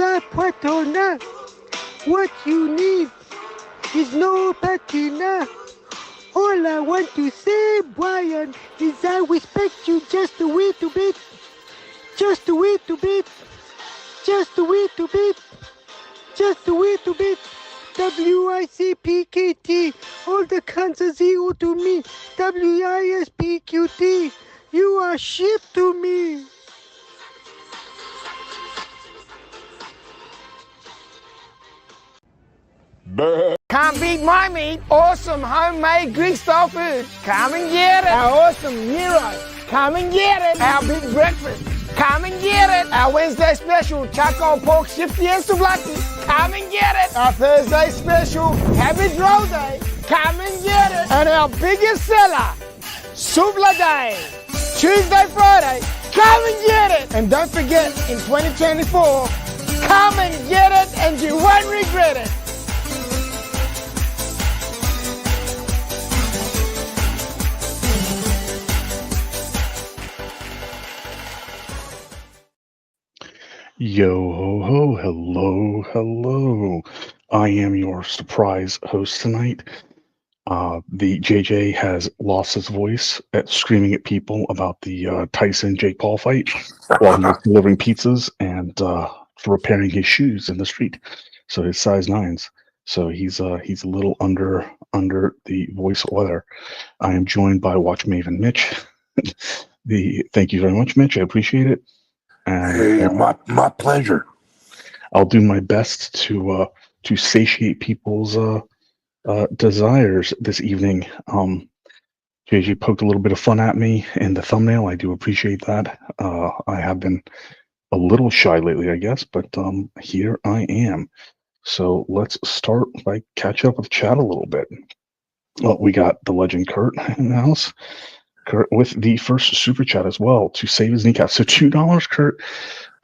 a patina. What you need is no patina. All I want to say, Brian, is I respect you just a little bit. Just a little bit. Just a little bit. Just a little bit. WICPKT. All the cons are zero to me. WISPQT. You are shit to me. Can't beat my meat. Awesome homemade Greek style food. Come and get it. Our awesome gyros. Come and get it. Our big breakfast. Come and get it. Our Wednesday special charcoal pork shifty and souvlaki. Come and get it. Our Thursday special cabbage roll day. Come and get it. And our biggest seller, Souvla Day. Tuesday, Friday. Come and get it. And don't forget, in 2024, come and get it and you won't regret it. Yo ho ho, hello. I am your surprise host tonight. The JJ has lost his voice at screaming at people about the Tyson Jake Paul fight while he was delivering pizzas and for repairing his shoes in the street. So his size 9s. So he's a little under the voice weather. I am joined by Watch Maven Mitch. Thank you very much, Mitch. I appreciate it. And, hey, my pleasure. I'll do my best to satiate people's desires this evening. JJ poked a little bit of fun at me in the thumbnail. I do appreciate that. I have been a little shy lately, I guess, but here I am. So let's start by catch up with chat a little bit. Well, we got the legend Kurt in the house. Kurt with the first super chat as well to save his kneecap. So $2, Kurt.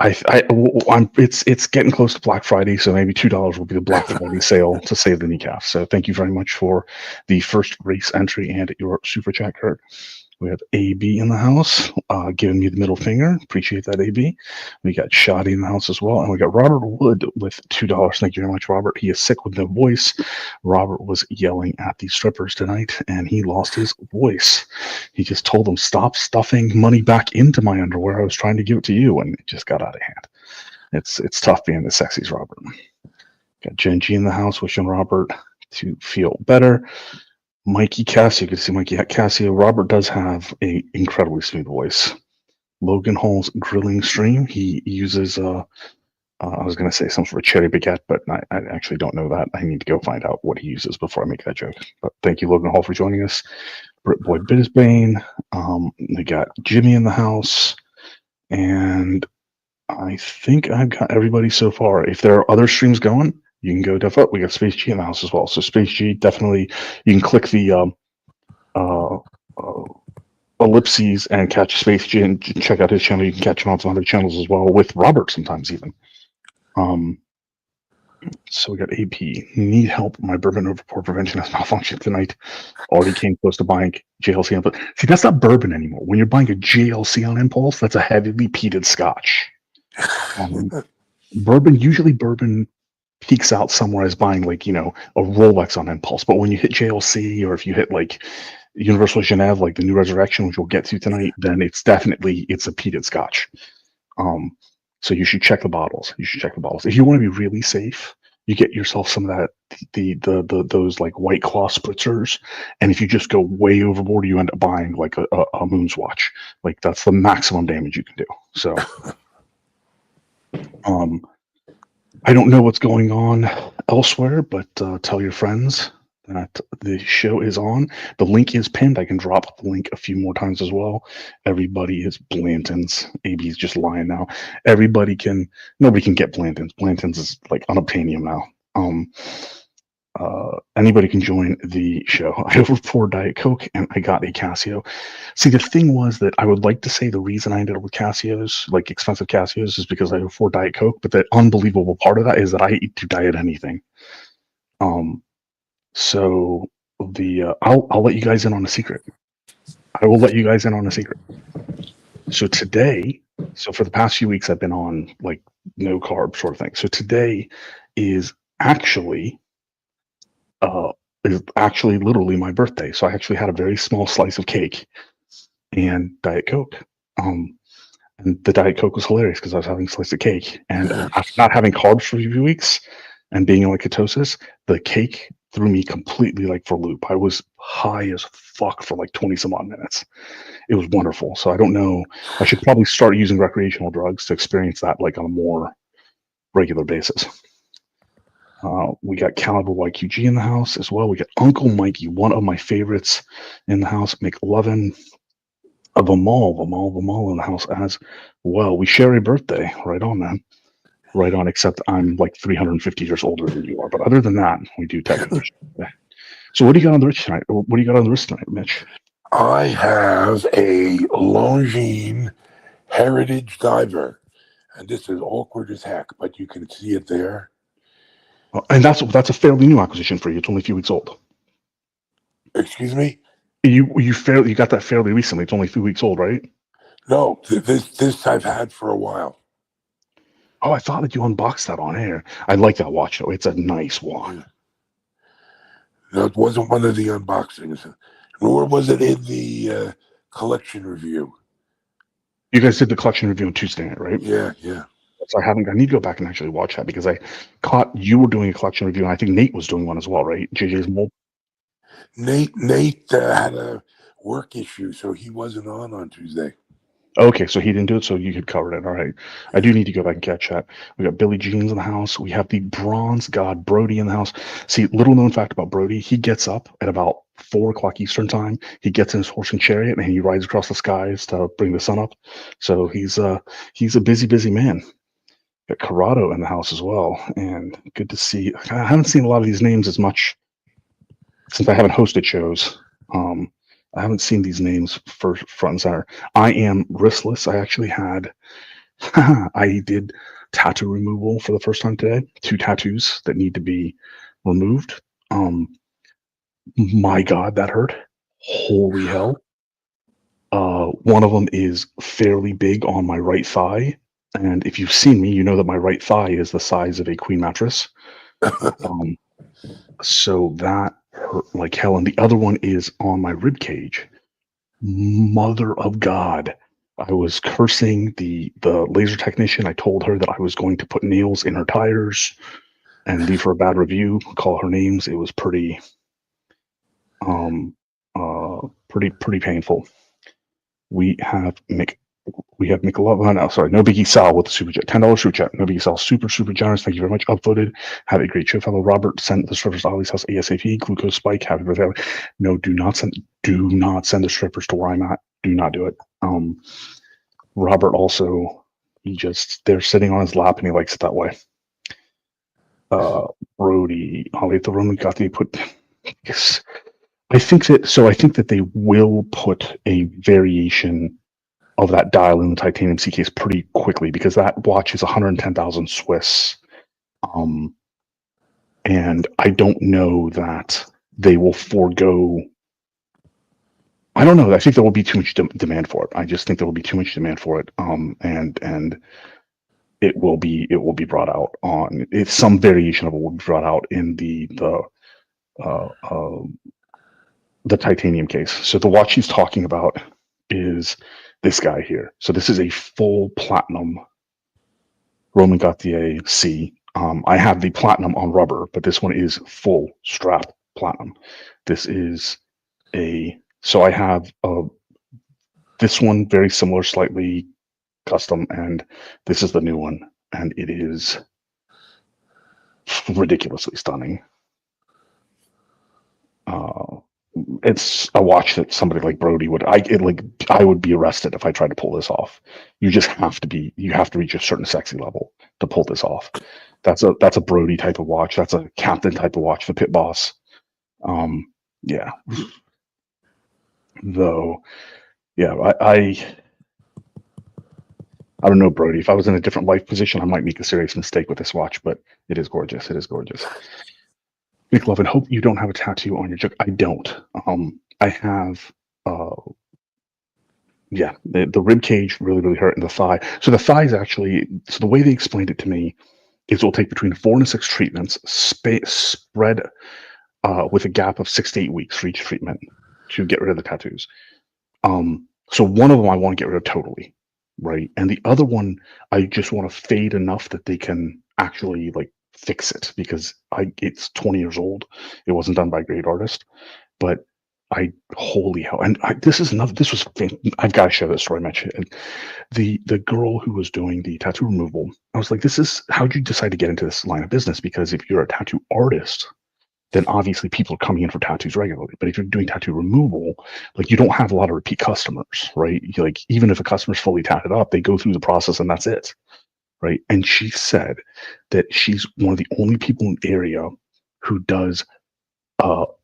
It's getting close to Black Friday, so maybe $2 will be the Black Friday sale to save the kneecap. So thank you very much for the first race entry and your super chat, Kurt. We have AB in the house, giving me the middle finger. Appreciate that, AB. We got Shoddy in the house as well. And we got Robert Wood with $2. Thank you very much, Robert. He is sick with no voice. Robert was yelling at the strippers tonight, and he lost his voice. He just told them, stop stuffing money back into my underwear. I was trying to give it to you, and it just got out of hand. It's tough being the sexies, Robert. Got Jen G in the house, wishing Robert to feel better. Mikey Cassio, good to see Mikey Cassio. Robert does have a incredibly smooth voice. Logan Hall's grilling stream. He uses I was going to say some sort of cherry baguette, but I actually don't know that. I need to go find out what he uses before I make that joke. But thank you, Logan Hall, for joining us. Britboy Bisbane. We got Jimmy in the house, and I think I've got everybody so far. If there are other streams going, you can go default. We got Space G in the house as well. So Space G, definitely, you can click the ellipses and catch Space G and check out his channel. You can catch him on some other channels as well with Robert sometimes even. So we got AP. Need help. My bourbon overpour prevention has malfunctioned tonight. Already came close to buying JLC on impulse. See, that's not bourbon anymore. When you're buying a JLC on impulse, that's a heavily peated scotch. Bourbon peaks out somewhere as buying a Rolex on impulse. But when you hit JLC, or if you hit like Universal Genève, like the New Resurrection, which we'll get to tonight, then it's a peated scotch. So you should check the bottles. If you want to be really safe, you get yourself some of that, those like White Claw spritzers. And if you just go way overboard, you end up buying like a Moon's watch. Like that's the maximum damage you can do. So, I don't know what's going on elsewhere, but tell your friends that the show is on. The link is pinned. I can drop the link a few more times as well. Everybody is Blanton's. AB's just lying now. Nobody can get Blanton's. Blanton's is like unobtainium now. Anybody can join the show. I have 4 Diet Coke and I got a Casio. See, the thing was that I would like to say the reason I ended up with Casios, like expensive Casios, is because I have 4 Diet Coke. But the unbelievable part of that is that I eat to diet anything. So I'll let you guys in on a secret. I will let you guys in on a secret. So today So for the past few weeks, I've been on like no carb sort of thing. So today is actually uh, literally my birthday. So I actually had a very small slice of cake and Diet Coke. And the Diet Coke was hilarious because I was having a slice of cake. And after not having carbs for a few weeks and being in like ketosis, the cake threw me completely like for a loop. I was high as fuck for like 20 some odd minutes. It was wonderful. So I don't know. I should probably start using recreational drugs to experience that like on a more regular basis. We got Caliber YQG in the house as well. We got Uncle Mikey, one of my favorites in the house. McLovin, Vimal in the house as well. We share a birthday. Right on, man. Right on, except I'm like 350 years older than you are. But other than that, we do technically. So what do you got on the wrist tonight? What do you got on the wrist tonight, Mitch? I have a Longines Heritage Diver, and this is awkward as heck, but you can see it there. And that's a fairly new acquisition for you. It's only a few weeks old. Excuse me? You got that fairly recently. It's only a few weeks old, right? No, this I've had for a while. Oh, I thought that you unboxed that on air. I like that watch though. It's a nice watch. Yeah. No, it wasn't one of the unboxings, nor was it in the collection review. You guys did the collection review on Tuesday night, right? Yeah. So I need to go back and actually watch that because I caught you were doing a collection review, and I think Nate was doing one as well, right? JJ's Mold. Nate had a work issue, so he wasn't on Tuesday. Okay, so he didn't do it, so you could cover it. All right. I do need to go back and catch that. We got Billy Jeans in the house. We have the bronze god Brody in the house. See, little known fact about Brody, he gets up at about 4 o'clock Eastern time. He gets in his horse and chariot and he rides across the skies to bring the sun up. So he's a busy man. Got Corrado in the house as well. And good to see. I haven't seen a lot of these names as much since I haven't hosted shows. I haven't seen these names for front and center. I am wristless. I actually I did tattoo removal for the first time today. 2 tattoos that need to be removed. My God, that hurt. Holy hell. One of them is fairly big on my right thigh. And if you've seen me, you know that my right thigh is the size of a queen mattress. So that hurt like hell. And the other one is on my rib cage. Mother of God. I was cursing the laser technician. I told her that I was going to put nails in her tires and leave her a bad review, call her names. It was pretty pretty painful. We have McLovin. No Biggie Sal with the super chat. $10 super chat. No Biggie Sal, super generous. Thank you very much. Upvoted. Have a great show, fellow. Robert sent the strippers to Ollie's house ASAP. Glucose spike. Happy birthday. No, do not send the strippers to where I'm at. Do not do it. Robert also, they're sitting on his lap and he likes it that way. Brody, Ollie at the Roman got the put. Yes, I think that they will put a variation of that dial in the titanium C case pretty quickly because that watch is 110,000 Swiss. And I don't know that they will forego. I don't know. I think there will be too much demand for it. I just think there will be too much demand for it. And it will be brought out on. If some variation of it will be brought out in the titanium case. So the watch he's talking about is this guy here. So this is a full platinum Roman Gautier C. I have the platinum on rubber, but this one is full strap platinum. So I have this one very similar, slightly custom, and this is the new one, and it is ridiculously stunning. It's a watch that somebody like Brody would. I would be arrested if I tried to pull this off. You have to reach a certain sexy level to pull this off. That's a Brody type of watch. That's a captain type of watch, the pit boss. Yeah. Though, yeah, I don't know, Brody. If I was in a different life position, I might make a serious mistake with this watch, but it is gorgeous. It is gorgeous. Big love and hope you don't have a tattoo on your jug. I don't. I have yeah, the rib cage really, really hurt, and the thigh. So the thigh is actually, so the way they explained it to me is it'll take between 4 and 6 treatments, spread with a gap of 6 to 8 weeks for each treatment to get rid of the tattoos. So one of them I want to get rid of totally, right? And the other one I just want to fade enough that they can actually like fix it, because it's 20 years old. It wasn't done by a great artist, but holy hell! And this is another. This was I've got to share this story. I mentioned it. The girl who was doing the tattoo removal. I was like, this is, how'd you decide to get into this line of business? Because if you're a tattoo artist, then obviously people are coming in for tattoos regularly. But if you're doing tattoo removal, like, you don't have a lot of repeat customers, right? Like, even if a customer's fully tatted up, they go through the process and that's it, right? And she said that she's one of the only people in the area who does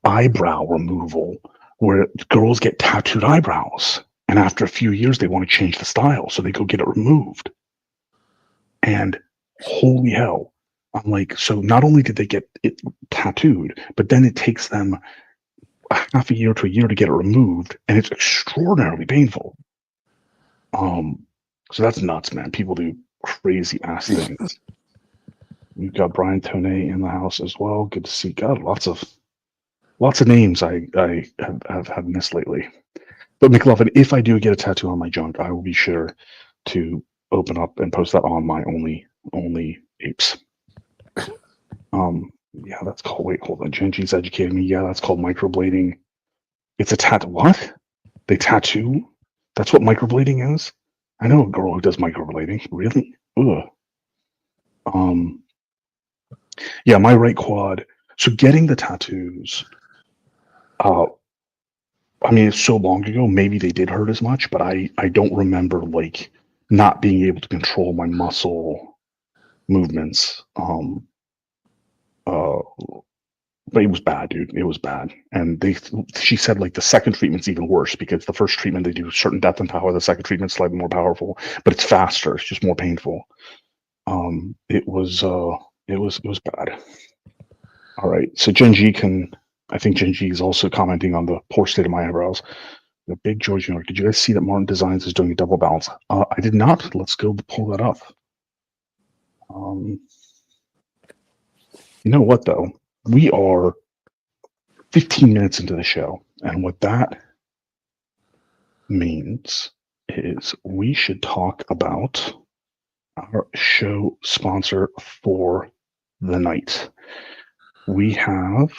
eyebrow removal, where girls get tattooed eyebrows, and after a few years they want to change the style, so they go get it removed. And holy hell, I'm like, so not only did they get it tattooed, but then it takes them a half a year to a year to get it removed, and it's extraordinarily painful. So that's nuts, man. People do crazy ass things. We've got Brian Toney in the house as well. Good to see. God, lots of names I have missed lately. But McLovin, if I do get a tattoo on my junk, I will be sure to open up and post that on my only apes. Yeah, that's called, wait, hold on. Genji's educating me. Yeah, that's called microblading. It's a tattoo. What? They tattoo? That's what microblading is? I know a girl who does microblading. Really? Ugh. Yeah, my right quad. So getting the tattoos, I mean, it's so long ago, maybe they did hurt as much, but I don't remember like not being able to control my muscle movements. But it was bad, dude. It was bad. And she said like the second treatment's even worse, because the first treatment they do certain depth and power, the second treatment's slightly more powerful, but it's faster. It's just more painful. It was bad. All right. So I think Genji is also commenting on the poor state of my eyebrows. The Big George York. Did you guys see that Martin Designs is doing a double balance? I did not. Let's go pull that up. You know what, though? We are 15 minutes into the show, and what that means is we should talk about our show sponsor for the night. We have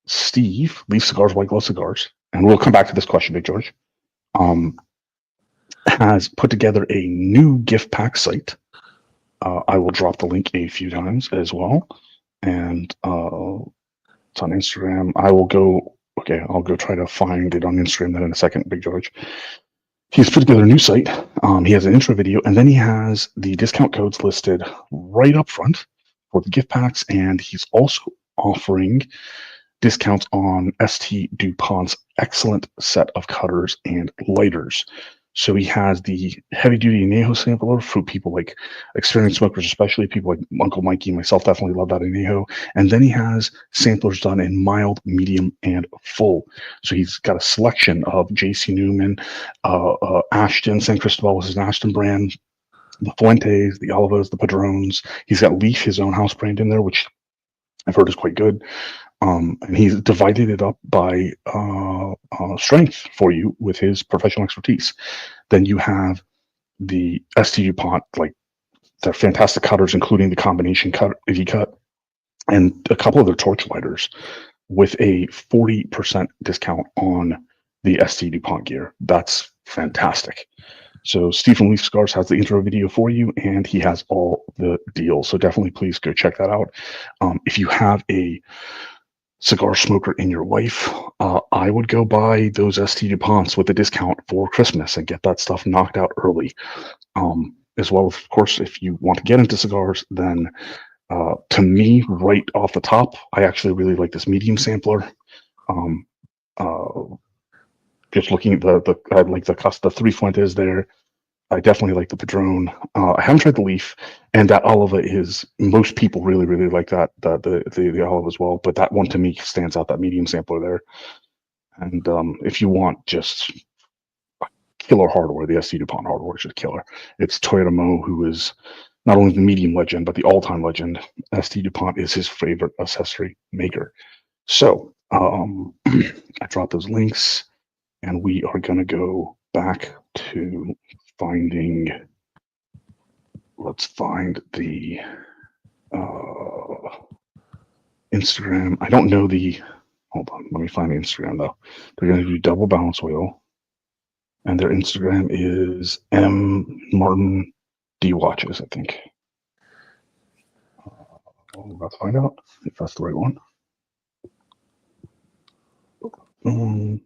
Steve, Leaf Cigars, White Glove Cigars, and we'll come back to this question, Big George, has put together a new gift pack site. I will drop the link a few times as well. And it's on Instagram. I'll go try to find it on Instagram then in a second, Big George. He's put together a new site. He has an intro video, and then he has the discount codes listed right up front for the gift packs, and he's also offering discounts on ST DuPont's excellent set of cutters and lighters. So he has the heavy-duty añejo sampler for people like experienced smokers, especially people like Uncle Mikey and myself definitely love that añejo. And then he has samplers done in mild, medium, and full. So he's got a selection of J.C. Newman, Ashton, San Cristobal was his Ashton brand, the Fuentes, the Olivos, the Padrones. He's got Leaf, his own house brand, in there, which I've heard is quite good. And he's divided it up by strength for you with his professional expertise. Then you have the ST DuPont, like their fantastic cutters, including the combination cut, V-cut, and a couple of their torch lighters with a 40% discount on the ST DuPont gear. That's fantastic. So Steve from Leaf Cigars has the intro video for you, and he has all the deals. So definitely please go check that out. If you have a cigar smoker in your life, I would go buy those ST DuPonts with a discount for Christmas and get that stuff knocked out early. As well, of course, if you want to get into cigars, then to me, right off the top, I actually really like this medium sampler. Just looking at I like the Three Fuentes there. I definitely like the Padron. I haven't tried the Leaf, and that Oliva is, most people really, really like that, the Oliva as well. But that one to me stands out, that medium sampler there. And if you want just a killer hardware. The ST DuPont hardware is just killer. It's Toyota Mo, who is not only the medium legend, but the all-time legend. ST DuPont is his favorite accessory maker. So I dropped those links, and we are going to go back to finding. Let's find the Instagram. I don't know the. Hold on, let me find the Instagram though. They're going to do double balance wheel, and their Instagram is Martin D Watches, I think. We're about to find out if that's the right one. There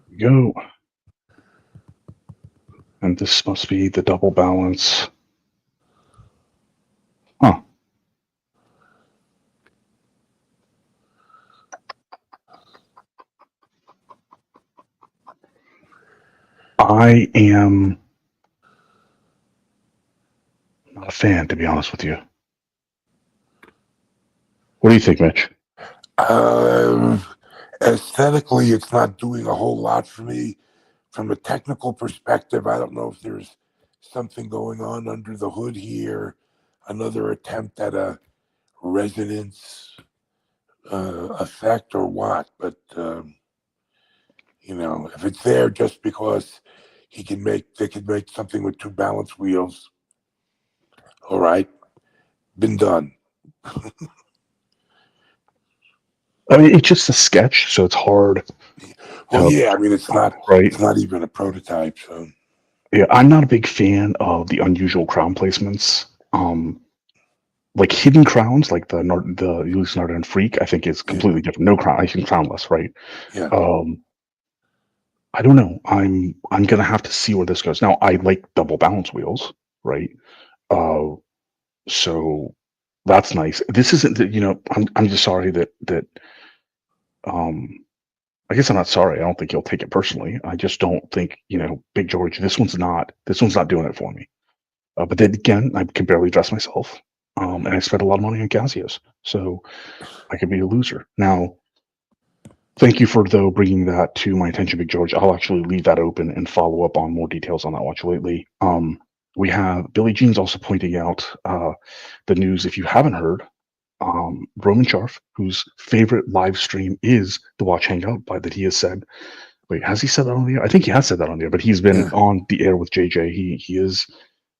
we go. And this must be the double balance. Huh. I am not a fan, to be honest with you. What do you think, Mitch? Aesthetically, it's not doing a whole lot for me. From a technical perspective, I don't know if there's something going on under the hood here. Another attempt at a resonance effect or what. But, if it's there just because they can make something with two balance wheels, all right, been done. I mean, it's just a sketch, so it's hard. Well, yeah, I mean, it's not right. It's not even a prototype, so. Yeah, I'm not a big fan of the unusual crown placements. Like hidden crowns, like the Ulysse Nardin Freak, I think is completely different. No crown, I think crownless, right? Yeah. I don't know. I'm gonna have to see where this goes. Now, I like double balance wheels, right? So that's nice. This isn't, I'm just sorry that I guess I'm not sorry. I don't think you'll take it personally. I just don't think, Big George, this one's not doing it for me. But then again, I can barely dress myself. And I spent a lot of money on Casios, so I could be a loser. Now, thank you for, though, bringing that to my attention, Big George. I'll actually leave that open and follow up on more details on that watch lately. We have Billie Jean's also pointing out the news, if you haven't heard, Roman Scharf, whose favorite live stream is the Watch Hangout, that he has said. Wait, has he said that on the air? I think he has said that on the air, but he's been on the air with JJ. He is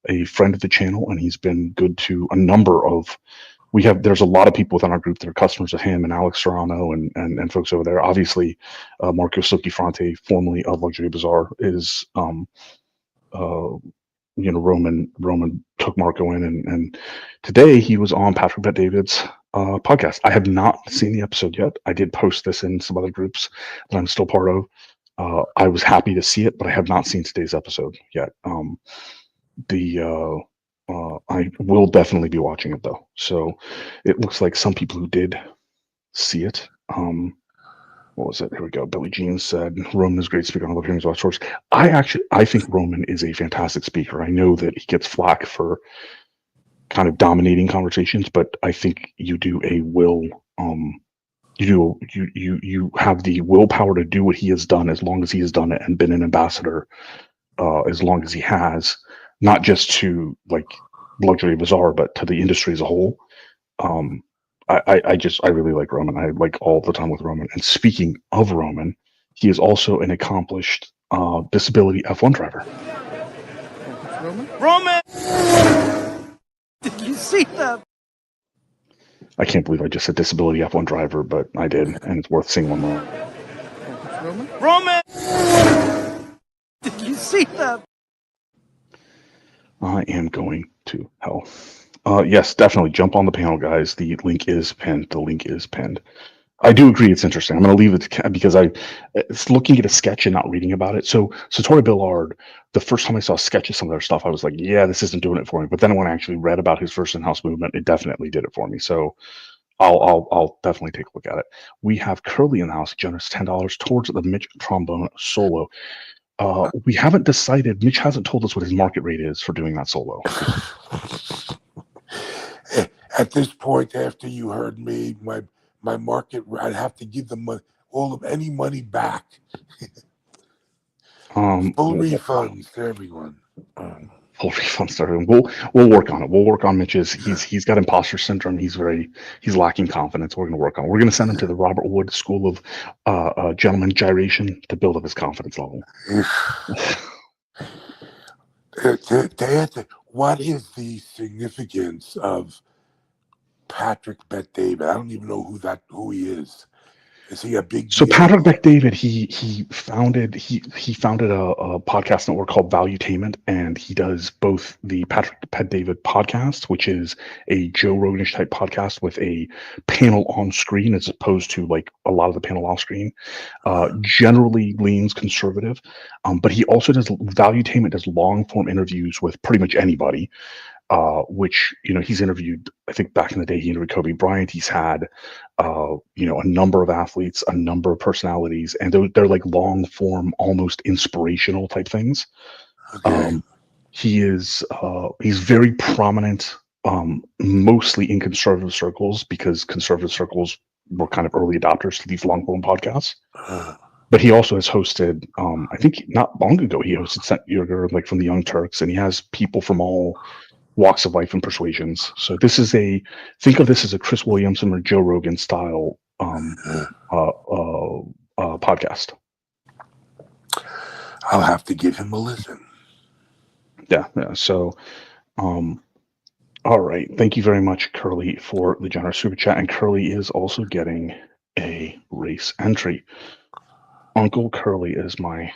a friend of the channel, and he's been good to a number of. There's a lot of people within our group that are customers of him and Alex Serrano and folks over there. Obviously, Marco Silky-Fronte, formerly of Luxury Bazaar, is Roman took Marco in, and today he was on Patrick Bet-David's podcast. I have not seen the episode yet. I did post this in some other groups that I'm still part of. I was happy to see it, but I have not seen today's episode yet. I will definitely be watching it though. So it looks like some people who did see it. What was it? Here we go. Billie Jean said Roman is a great speaker on Luxury Watch Source. I think Roman is a fantastic speaker. I know that he gets flack for kind of dominating conversations, but I think you do you have the willpower to do what he has done as long as he has done it and been an ambassador as long as he has, not just to like Luxury Bazaar, but to the industry as a whole. I really like Roman. I like all the time with Roman. And speaking of Roman, he is also an accomplished disability F1 driver. Roman! Did you see that? I can't believe I just said disability F1 driver, but I did, and it's worth seeing one more. Roman! Did you see that? I am going to hell. Yes, definitely jump on the panel, guys. The link is pinned. I do agree it's interesting. I'm going to leave it because it's looking at a sketch and not reading about it. So Tori Billard, the first time I saw a sketch of some of their stuff, I was like, yeah, this isn't doing it for me. But then when I actually read about his first in-house movement, it definitely did it for me. So I'll definitely take a look at it. We have Curly in the house, generous $10 towards the Mitch trombone solo. We haven't decided. Mitch hasn't told us what his market rate is for doing that solo. At this point, after you heard me, my market, I'd have to give them any money back. Full refunds to everyone. Full refunds to everyone. We'll work on it. We'll work on Mitch's. He's got imposter syndrome. He's lacking confidence. We're going to work on it. We're going to send him to the Robert Wood School of Gentleman Gyration to build up his confidence level. What is the significance of Patrick Bet-David? I don't even know who he is. Is he a big So deal? Patrick Bet-David, he founded a podcast network called Valuetainment, and he does both the Patrick Bet-David podcast, which is a Joe Roganish type podcast with a panel on screen as opposed to like a lot of the panel off screen. Generally leans conservative, but he also does Valuetainment, does long form interviews with pretty much anybody. Which, he's interviewed, I think back in the day, he interviewed Kobe Bryant. He's had, a number of athletes, a number of personalities, and they're like long form, almost inspirational type things. Okay. He's very prominent, mostly in conservative circles, because conservative circles were kind of early adopters to these long form podcasts. But he also has hosted, I think not long ago, he hosted Sent Yerger, like from the Young Turks, and he has people from all walks of life and persuasions. So think of this as a Chris Williamson or Joe Rogan style podcast. I'll have to give him a listen. Yeah. So, all right. Thank you very much, Curly, for the generous super chat. And Curly is also getting a race entry. Uncle Curly, as my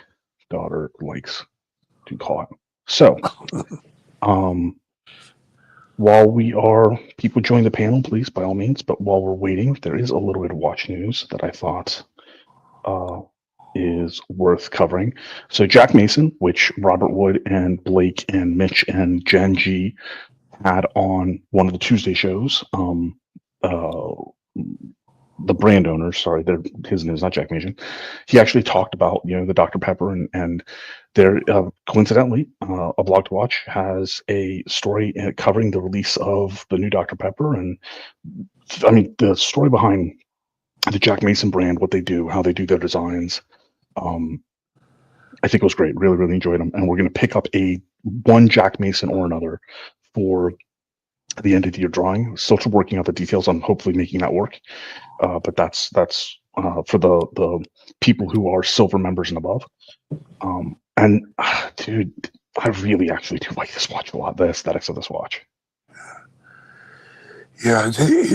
daughter likes to call it. So, while people join the panel, please, by all means, but while we're waiting, there is a little bit of watch news that I thought is worth covering. So Jack Mason, which Robert Wood and Blake and Mitch and Jen G had on one of the Tuesday shows, the brand owners, sorry, his name is not Jack Mason. He actually talked about, the Dr. Pepper and there, coincidentally, a blog to watch has a story covering the release of the new Dr. Pepper. And I mean, the story behind the Jack Mason brand, what they do, how they do their designs. I think it was great. Really, really enjoyed them. And we're going to pick up one Jack Mason or another for the end of the year drawing. Still working out the details on hopefully making that work. But that's for the people who are silver members and above. And dude, I really actually do like this watch a lot. The aesthetics of this watch. Yeah,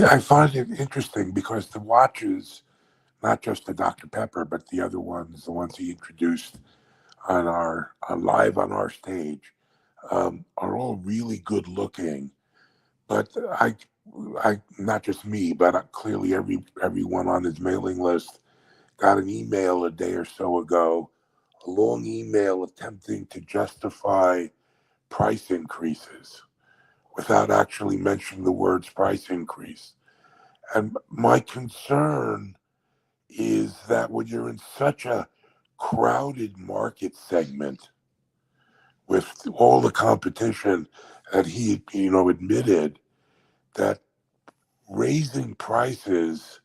I find it interesting because the watches, not just the Dr. Pepper, but the other ones, the ones he introduced on live on our stage, are all really good looking. But I not just me, but clearly everyone on his mailing list got an email a day or so ago, a long email attempting to justify price increases without actually mentioning the words price increase. And my concern is that when you're in such a crowded market segment with all the competition that he, admitted, that raising prices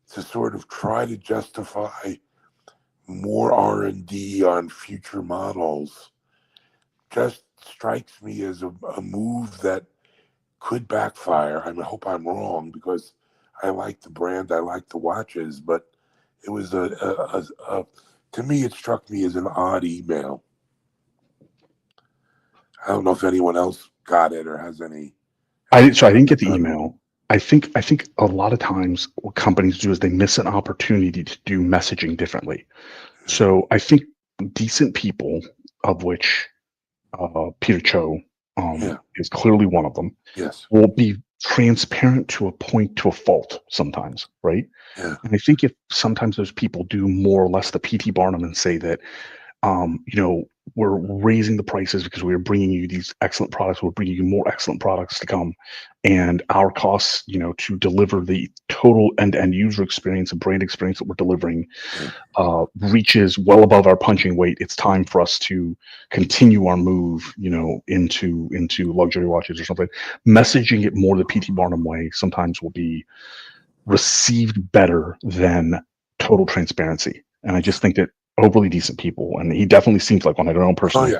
to sort of try to justify more R&D on future models just strikes me as a move that could backfire. I hope I'm wrong because I like the brand, I like the watches, but it was to me, it struck me as an odd email. I don't know if anyone else got it or has any. I didn't get the email. I think a lot of times what companies do is they miss an opportunity to do messaging differently. So I think decent people, of which Peter Cho is clearly one of them, yes, will be transparent to a point, to a fault sometimes, right? Yeah. And I think if sometimes those people do more or less the P.T. Barnum and say that, we're raising the prices because we're bringing you these excellent products. We're bringing you more excellent products to come, and our costs, to deliver the total end-to-end user experience and brand experience that we're delivering, reaches well above our punching weight. It's time for us to continue our move, into luxury watches or something. Messaging it more the PT Barnum way sometimes will be received better than total transparency. And I just think that overly decent people, and he definitely seems like one, I don't know personally,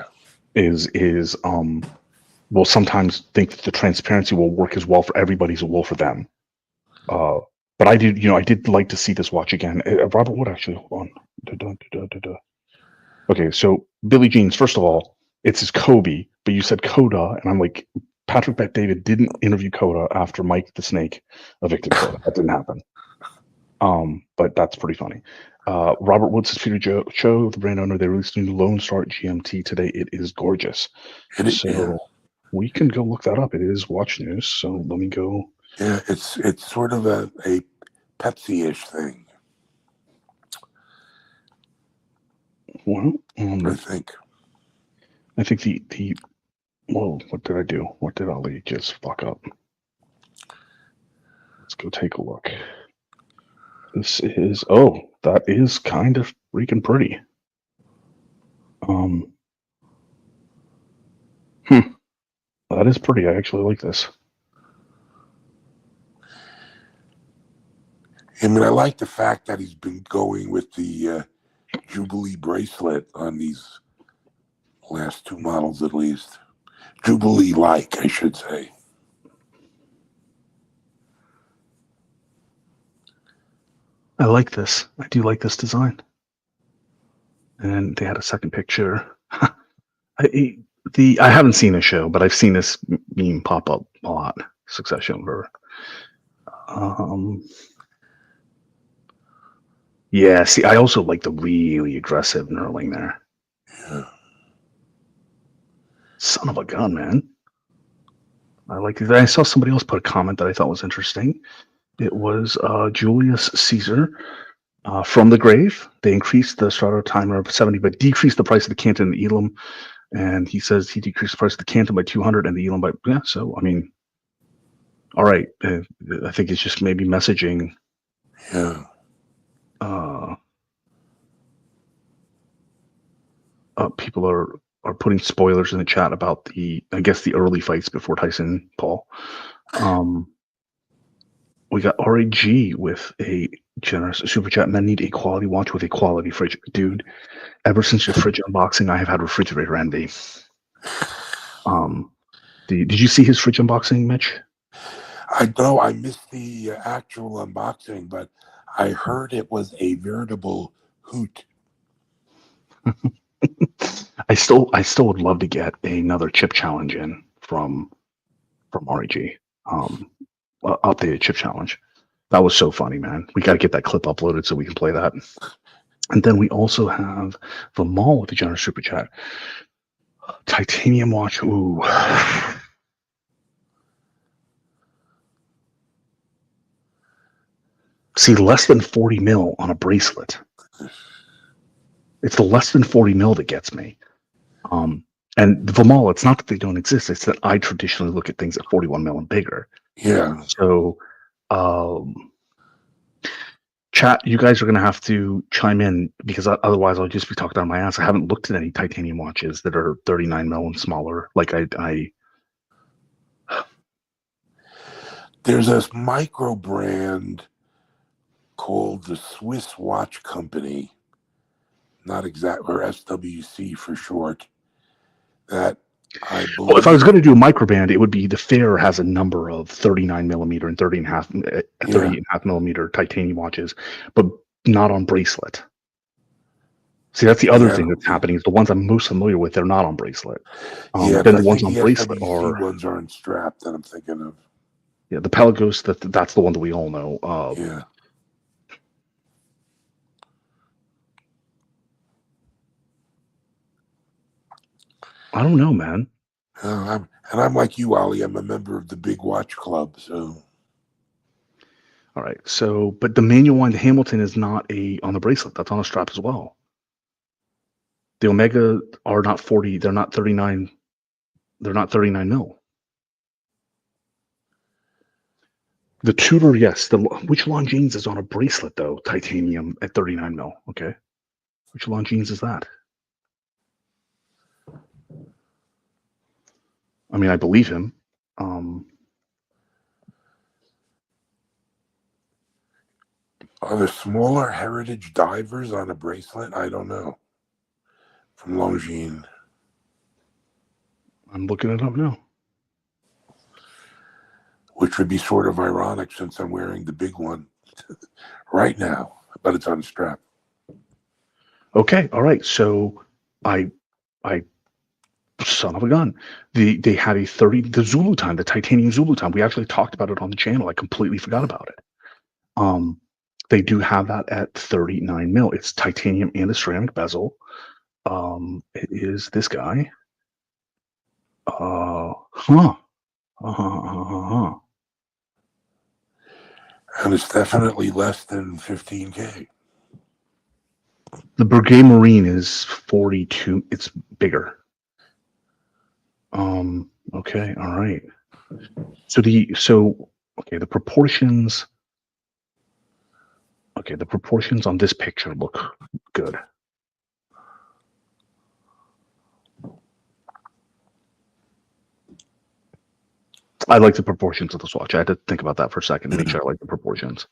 will sometimes think that the transparency will work as well for everybody as it will for them. But I did like to see this watch again. Robert Wood, actually, hold on. Okay, so Billie Jean's, first of all, it's his Kobe, but you said Coda, and I'm like, Patrick Bet David didn't interview Coda after Mike the Snake evicted Coda. That didn't happen. But that's pretty funny. Robert Wood says, Peter Cho, the brand owner, they released a new Lone Star GMT today. It is gorgeous. We can go look that up. It is Watch News, so let me go. Yeah, it's sort of a Pepsi-ish thing. Well, I think the whoa, what did I do? What did Ali just fuck up? Let's go take a look. This is, that is kind of freaking pretty. That is pretty. I actually like this. I mean, I like the fact that he's been going with the Jubilee bracelet on these last two models, at least. Jubilee-like, I should say. I like this. I do like this design. And they had a second picture. I haven't seen the show, but I've seen this meme pop up a lot. Succession or yeah, see, I also like the really aggressive knurling there. Yeah. Son of a gun, man. I like it. I saw somebody else put a comment that I thought was interesting. It was Julius Caesar from the grave. They increased the Strato timer of 70, but decreased the price of the Canton and the Elam. And he says he decreased the price of the Canton by 200 and the Elam by, yeah. So, I mean, all right. I think it's just maybe messaging. Yeah. People are putting spoilers in the chat about the early fights before Tyson Paul. We got RAG with a generous super chat. Men need a quality watch with a quality fridge. Dude, ever since your fridge unboxing, I have had refrigerator envy. Did you see his fridge unboxing, Mitch? I know I missed the actual unboxing, but I heard it was a veritable hoot. I still would love to get another chip challenge in from RAG. Updated chip challenge. That was so funny, man. We got to get that clip uploaded so we can play that. And then we also have the Mall with the generous super chat. Titanium watch. Ooh. See, less than 40 mil on a bracelet. It's the less than 40 mil that gets me. And the Mall, it's not that they don't exist. It's that I traditionally look at things at 41 mil and bigger. Yeah. So, chat, you guys are going to have to chime in because otherwise I'll just be talking out my ass. I haven't looked at any titanium watches that are 39 mil and smaller. Like There's this micro brand called the Swiss Watch Company, not exact, or SWC for short, that I believe. Well, if I was going to do a microband, it would be the Fair has a number of 39 millimeter and 38.5 millimeter titanium watches, but not on bracelet. See, that's the other thing that's happening is the ones I'm most familiar with, they're not on bracelet. Then the ones on bracelet are ones aren't strapped that I'm thinking of. Yeah, the Pelagos, that's the one that we all know. Yeah. I don't know, man. I'm like you, Ollie. I'm a member of the Big Watch Club, so. All right. So, but the manual one, the Hamilton, is not on the bracelet. That's on a strap as well. The Omega are not 40. They're not 39. They're not 39 mil. The Tudor, yes. Which Longines is on a bracelet though? Titanium at 39 mil. Okay. Which Longines is that? I mean, I believe him. Are the smaller heritage divers on a bracelet? I don't know. From Longines. I'm looking it up now. Which would be sort of ironic since I'm wearing the big one right now, but it's on a strap. Okay, all right. So I son of a gun. They had a 30, the Zulu time, the titanium Zulu time. We actually talked about it on the channel. I completely forgot about it. They do have that at 39 mil. It's titanium and a ceramic bezel. It is this guy. And it's definitely less than 15K. The Breguet Marine is 42. It's bigger. Okay, all right. So the proportions. Okay, the proportions on this picture look good. I like the proportions of this watch. I had to think about that for a second to make sure I like the proportions.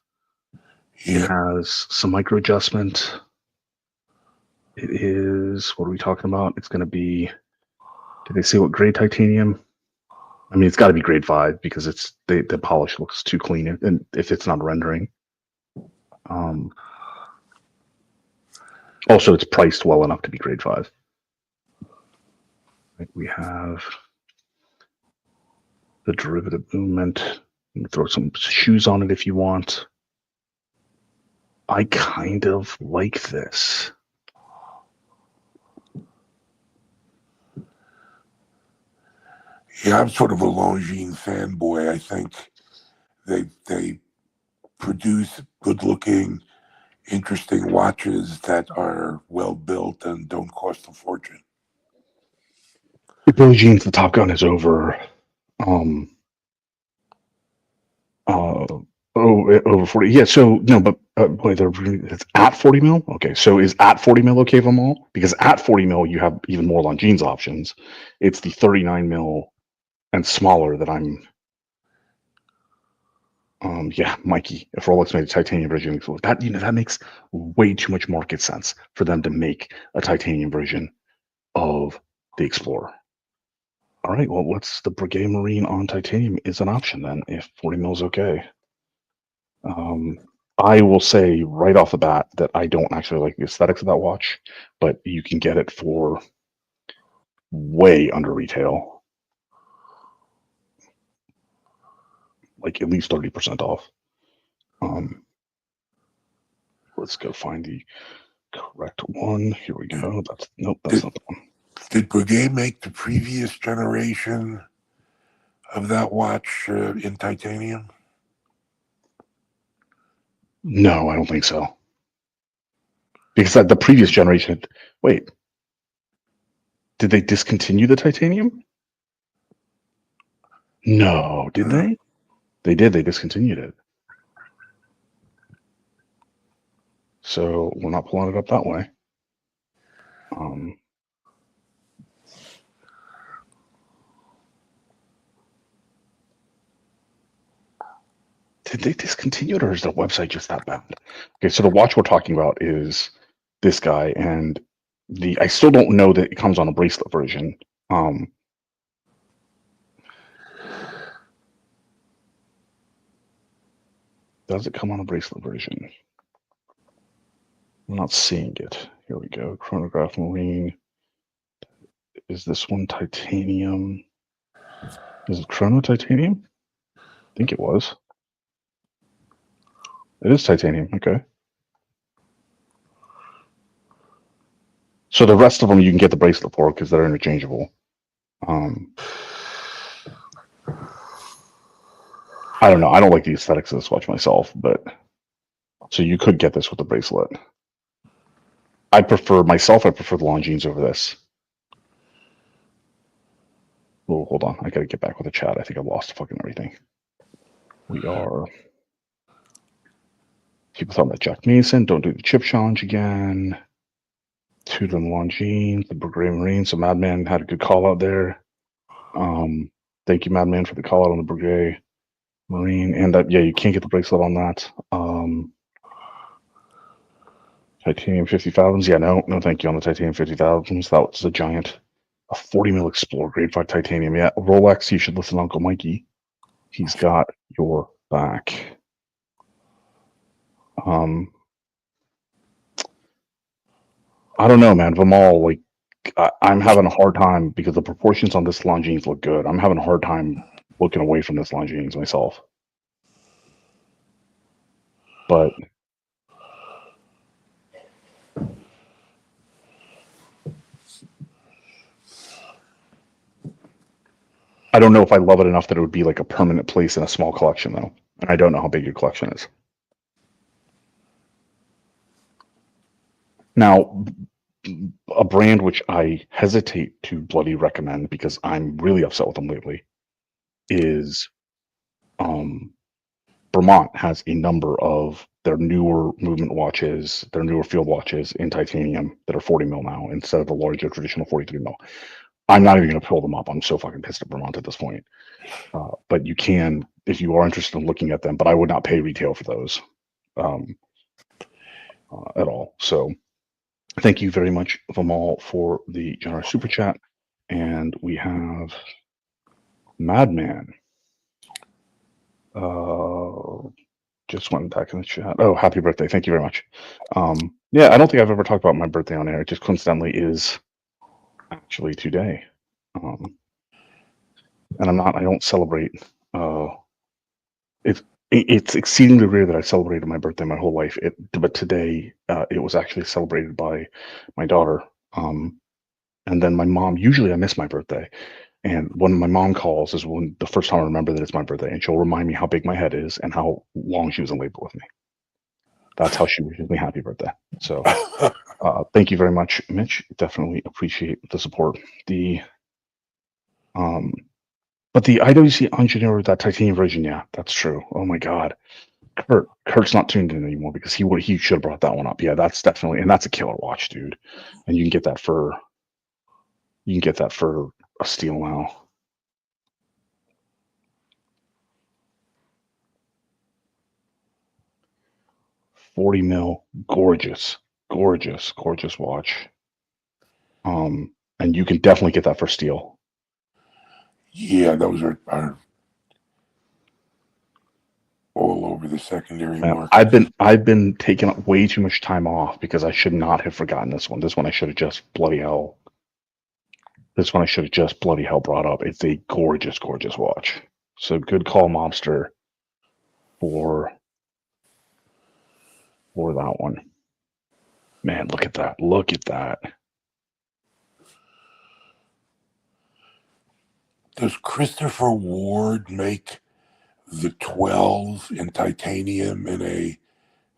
Yeah. It has some micro adjustment. It is, what are we talking about? It's going to be, did they say what grade titanium? I mean, it's got to be grade 5 because it's the polish looks too clean, and if it's not rendering. Also, it's priced well enough to be grade 5. Right, we have the derivative movement. You can throw some shoes on it if you want. I kind of like this. Yeah, I'm sort of a Longines fanboy. I think they produce good-looking, interesting watches that are well built and don't cost a fortune. Longines, the Top Gun is over. Over 40. Yeah. So no, but wait, it's at 40 mil. Okay. So is at 40 mil okay for them all? Because at 40 mil you have even more Longines options. It's the 39 mil and smaller that I'm. Yeah, Mikey. If Rolex made a titanium version, that makes way too much market sense for them to make a titanium version of the Explorer. All right. Well, what's the Breguet Marine on titanium is an option then if 40 mil is okay. I will say right off the bat that I don't actually like the aesthetics of that watch, but you can get it for way under retail, like at least 30% off. Let's go find the correct one. Here we go. That's not the one. Did Breguet make the previous generation of that watch in titanium? No, I don't think so. Because the previous generation. Wait, did they discontinue the titanium? No, did they? They did. They discontinued it. So we're not pulling it up that way. Did they discontinue it, or is their website just that bad? Okay, so the watch we're talking about is this guy, and I still don't know that it comes on a bracelet version. Does it come on a bracelet version? I'm not seeing it. Here we go. Chronograph Marine. Is this one titanium? Is it Chrono titanium? I think it was. It is titanium. Okay. So the rest of them you can get the bracelet for because they're interchangeable. I don't know. I don't like the aesthetics of this watch myself, but so you could get this with the bracelet. I prefer the Longines over this. Oh, hold on. I got to get back with the chat. I think I lost fucking everything. We are. People talking about Jack Mason. Don't do the chip challenge again. Two to the Longines, the Breguet Marine. So Madman had a good call out there. Thank you, Madman, for the call out on the Breguet Marine. And yeah, you can't get the bracelet on that. Titanium 50,000s. Yeah, no, thank you on the Titanium 50,000s. That was a giant. A 40 mil Explorer, grade 5 titanium. Yeah, Rolex, you should listen to Uncle Mikey. He's got your back. I don't know, man. Vimal, like, I'm having a hard time because the proportions on this Longines look good. I'm having a hard time looking away from this Longines myself. But I don't know if I love it enough that it would be like a permanent place in a small collection, though. And I don't know how big your collection is. Now, a brand which I hesitate to bloody recommend because I'm really upset with them lately is Vermont has a number of their newer movement watches, their newer field watches in titanium that are 40 mil now instead of the larger traditional 43 mil. I'm not even going to pull them up. I'm so fucking pissed at Vermont at this point. But you can, if you are interested in looking at them, but I would not pay retail for those at all. So thank you very much, Vimal, for the generous super chat. And we have Madman. Just went back in the chat. Oh, happy birthday. Thank you very much. Yeah, I don't think I've ever talked about my birthday on air. It just coincidentally is actually today. And I don't celebrate. It's exceedingly rare that I celebrated my birthday my whole life. But today it was actually celebrated by my daughter. And then my mom, usually I miss my birthday. And when my mom calls is when the first time I remember that it's my birthday, and she'll remind me how big my head is and how long she was in labor with me. That's how she wishes me happy birthday. So thank you very much, Mitch. Definitely appreciate the support. But the IWC Engineer, that titanium version, yeah, that's true. Oh my God. Kurt's not tuned in anymore because he should have brought that one up. Yeah, that's definitely, and that's a killer watch, dude. And you can get that for a steal now. $40 mil, gorgeous watch. And you can definitely get that for steal. Yeah, those are all over the secondary market. I've been taking up way too much time off because I should not have forgotten this one. This one I should have just bloody hell brought up. It's a gorgeous watch. So good call, Mobster, for that one. Man, look at that. Does Christopher Ward make the 12 in titanium in a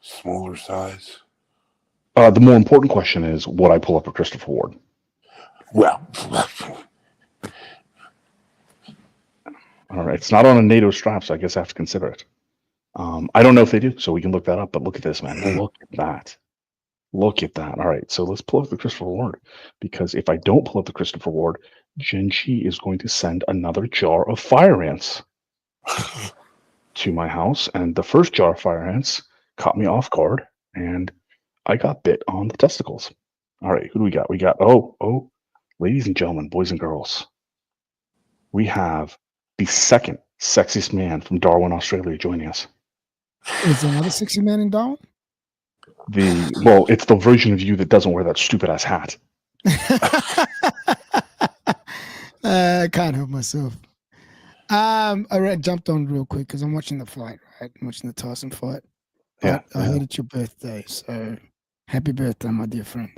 smaller size? The more important question is, would I pull up a Christopher Ward? Well, all right. It's not on a NATO strap, so I guess I have to consider it. I don't know if they do, so we can look that up. But look at this, man. Look at that. All right, so let's pull up the Christopher Ward, because if I don't pull up the Christopher Ward, Genchi is going to send another jar of fire ants to my house, and the first jar of fire ants caught me off guard, and I got bit on the testicles. All right, who do we got? We got, oh, ladies and gentlemen, boys and girls, we have the second sexiest man from Darwin, Australia, joining us. Is there another sexy man in Darwin? It's the version of you that doesn't wear that stupid ass hat. I can't help myself. I jumped on real quick because I'm watching the fight, right? I'm watching the Tyson fight. Yeah. I heard it's your birthday, so happy birthday, my dear friend.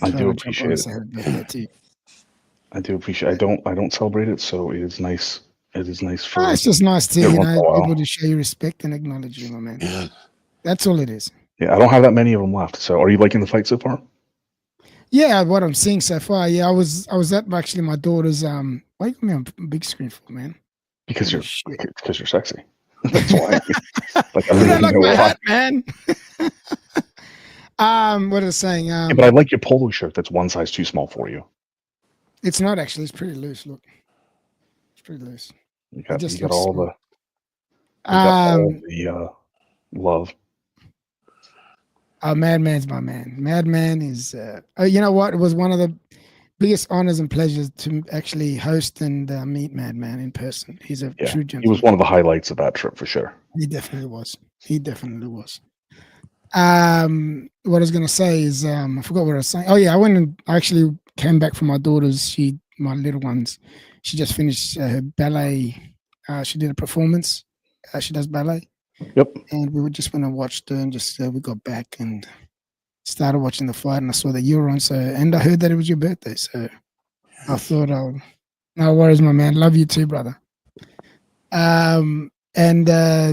I do appreciate it. Happy birthday to you. I do appreciate. I don't celebrate it, so it is nice. It is nice for. It's just nice to people to show you respect and acknowledge you, my man. yeah. That's all it is. Yeah, I don't have that many of them left. So, are you liking the fight so far? Yeah, what I'm seeing so far. Yeah, I was at actually my daughter's. Why you got me on big screen for, man? Because Holy you're sexy. That's why. Like I You don't don't even like know my why. hat, man. What is it saying? Yeah, but I like your polo shirt. That's one size too small for you. It's not actually. It's pretty loose. Look, it's pretty loose. You It got just you got looks all small. the love. Madman's my man. Madman is. You know what? It was one of the biggest honors and pleasures to actually host and meet Madman in person. He's a Yeah, true he was gentleman. one of the highlights of that trip for sure. He definitely was. He definitely was. What I was gonna say is I forgot what I was saying. Oh yeah, I actually came back from my daughter's. My little ones. She just finished her ballet. She did a performance. She does ballet, Yep. and we just went and watched her, and just we got back and started watching the fight, and I saw that you were on. So, and I heard that it was your birthday, so I thought, no worries, my man. Love you too, brother. And yeah,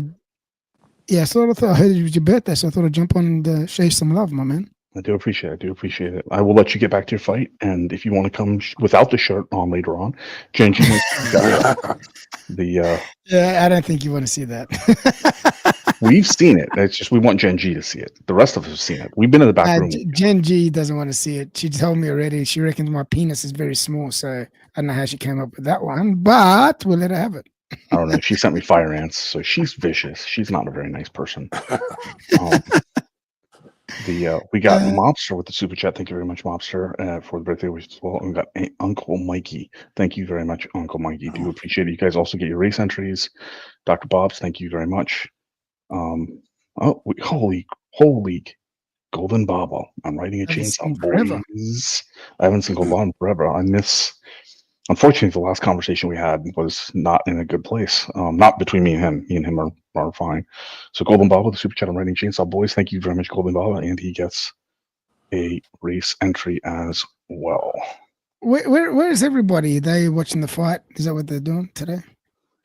so I thought I heard it was your birthday, so I thought I'd jump on and show you some love, my man. I do appreciate it. I will let you get back to your fight, and if you want to come without the shirt on later on, Genji, Yeah, I don't think you want to see that. we've seen it. It's just we want Genji to see it. The rest of us have seen it. We've been in the back room. Gen G doesn't want to see it. She told me already. She reckons my penis is very small, so I don't know how she came up with that one, but we'll let her have it. I don't know. She sent me fire ants, so she's vicious. She's not a very nice person. We got Mobster with the super chat. Thank you very much, Mobster, for the birthday wishes as well. And we got Uncle Mikey. Thank you very much, Uncle Mikey. Do appreciate it. You guys also get your race entries. Dr. Bob's, thank you very much. Holy Golden Baba. I'm riding a chainsaw, boys. I haven't seen Golden Baba forever. Unfortunately, the last conversation we had was not in a good place. Not between me and him. Me and him are fine. So Golden Baba, the super chat, I'm writing Chainsaw Boys. Thank you very much, Golden Baba, and he gets a race entry as well. Where is everybody? Are they watching the fight? Is that what they're doing today?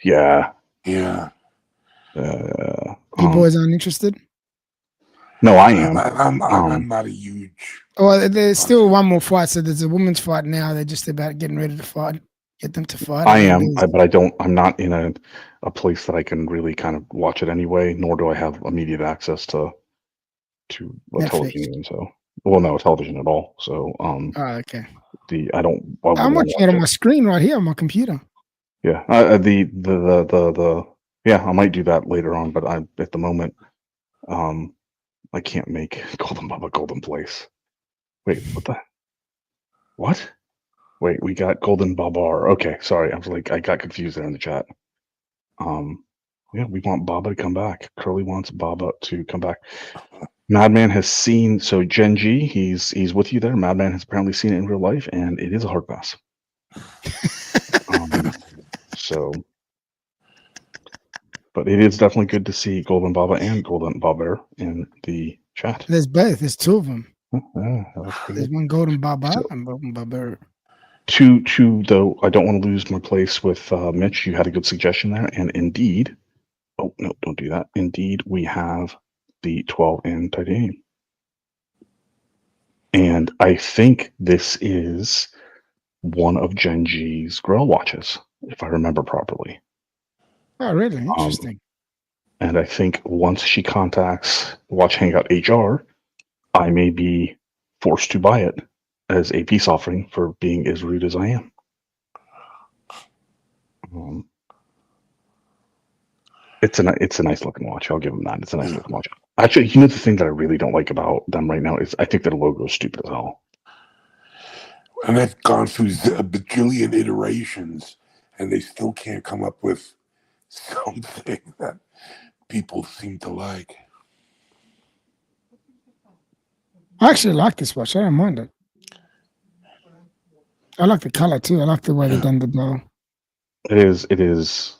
Yeah. Yeah. You boys aren't interested? No, I am. I'm not a huge. Well, there's still one more fight. So there's a women's fight now. They're just about getting ready to fight. Get them to fight. I am, but I don't. I'm not in a place that I can really kind of watch it anyway. Nor do I have immediate access to a television. So, well, no television at all. So, okay. I'm watching it on my screen right here on my computer. Yeah, yeah, I might do that later on, but at the moment, I can't make Golden Baba Golden Place. Wait, what? Wait, we got Golden Babar. Okay, sorry, I got confused there in the chat. Yeah, we want Baba to come back. Curly wants Baba to come back. Madman has seen, so Genji, he's with you there. Madman has apparently seen it in real life, and it is a hard pass. So, but it is definitely good to see Golden Baba and Golden Baba in the chat. There's both. There's two of them. There's one Golden Baba and Golden Baba. Two, though, I don't want to lose my place with Mitch. You had a good suggestion there. And indeed, oh, no, don't do that. Indeed, we have the 12 in titanium. And I think this is one of Genji's Grail watches, if I remember properly. Oh, really? Interesting. And I think once she contacts Watch Hangout HR, I may be forced to buy it as a peace offering for being as rude as I am. It's a nice looking watch. I'll give them that. It's a nice looking watch. Actually, the thing that I really don't like about them right now is I think their logo is stupid as hell. And they've gone through a bajillion iterations, and they still can't come up with something that people seem to like. I actually like this watch. I don't mind it. I like the color too. I like the way they've done the dial. It is.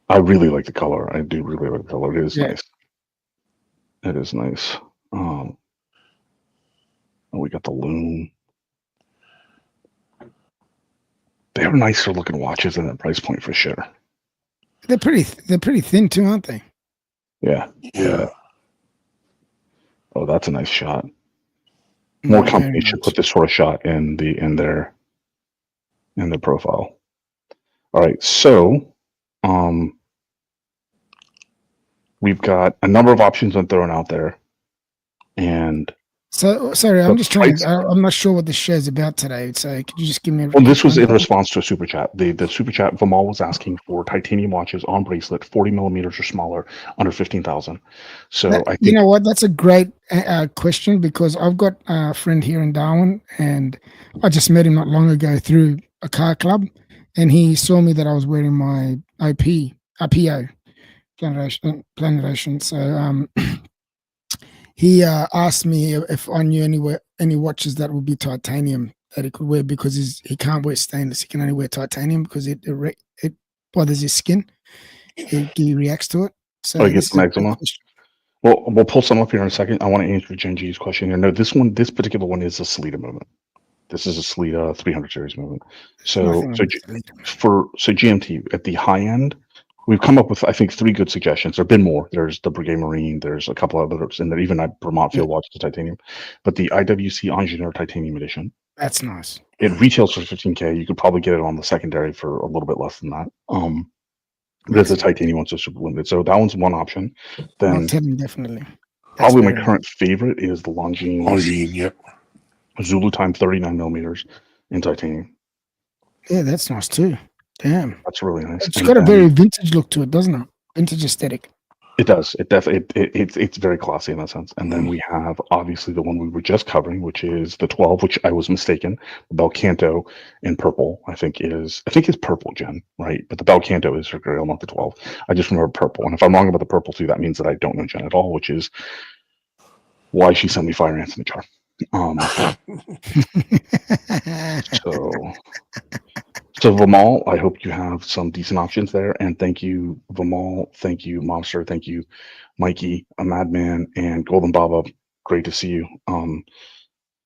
I really like the color. I do really like the color. It is nice. It is nice. We got the loom. They are nicer looking watches in that price point for sure. They're pretty thin too, aren't they? Yeah. Oh, that's a nice shot. More Very companies should nice. put this sort of shot in their profile. All right, so we've got a number of options I'm throwing out there, and So sorry, the I'm just trying price. to. I'm not sure what the show's about today. So could you just give me a Well, this quick was in rundown? response to a super chat. The super chat, Vimal was asking for titanium watches on bracelet, 40 millimeters or smaller, under 15,000. So I You think know what? That's a great question because I've got a friend here in Darwin, and I just met him not long ago through a car club, and he saw me that I was wearing my PO plantation. So he asked me if I knew any watches that would be titanium that he could wear because he can't wear stainless. He can only wear titanium because it bothers his skin. He reacts to it. I So get this is some a great eczema. question. Well, we'll pull some up here in a second. I want to answer Genji's question here. No, this particular one is a Salida movement. This is a Salida 300 series movement. So, Nothing so GMT at the high end, we've come up with I think 3 good suggestions. There've been more. There's the Breguet Marine. There's a couple others, and even Vermont Field Watch to titanium. But the IWC Ingenieur Titanium Edition, That's nice. it retails for 15K. You could probably get it on the secondary for a little bit less than that. There's a titanium one, so super limited. So that one's one option. I'll Then tell him definitely. That's probably my very current favorite is the Longines Longines, yep. Zulu Time 39 millimeters in titanium. Yeah, that's nice too. Damn. That's really nice. It's And got a then very vintage look to it, doesn't it? Vintage aesthetic. it does. It definitely it's very classy in that sense. And then we have obviously the one we were just covering, which is the 12, which I was mistaken. The Belcanto in purple, I think it's purple, Jen, right? But the Belcanto is her grail, not the 12. I just remember purple. And if I'm wrong about the purple too, that means that I don't know Jen at all, which is why she sent me Fire Ants in the jar. So Vimal, I hope you have some decent options there. And thank you, Vimal. Thank you, Monster. Thank you, Mikey, a Madman, and Golden Baba. Great to see you.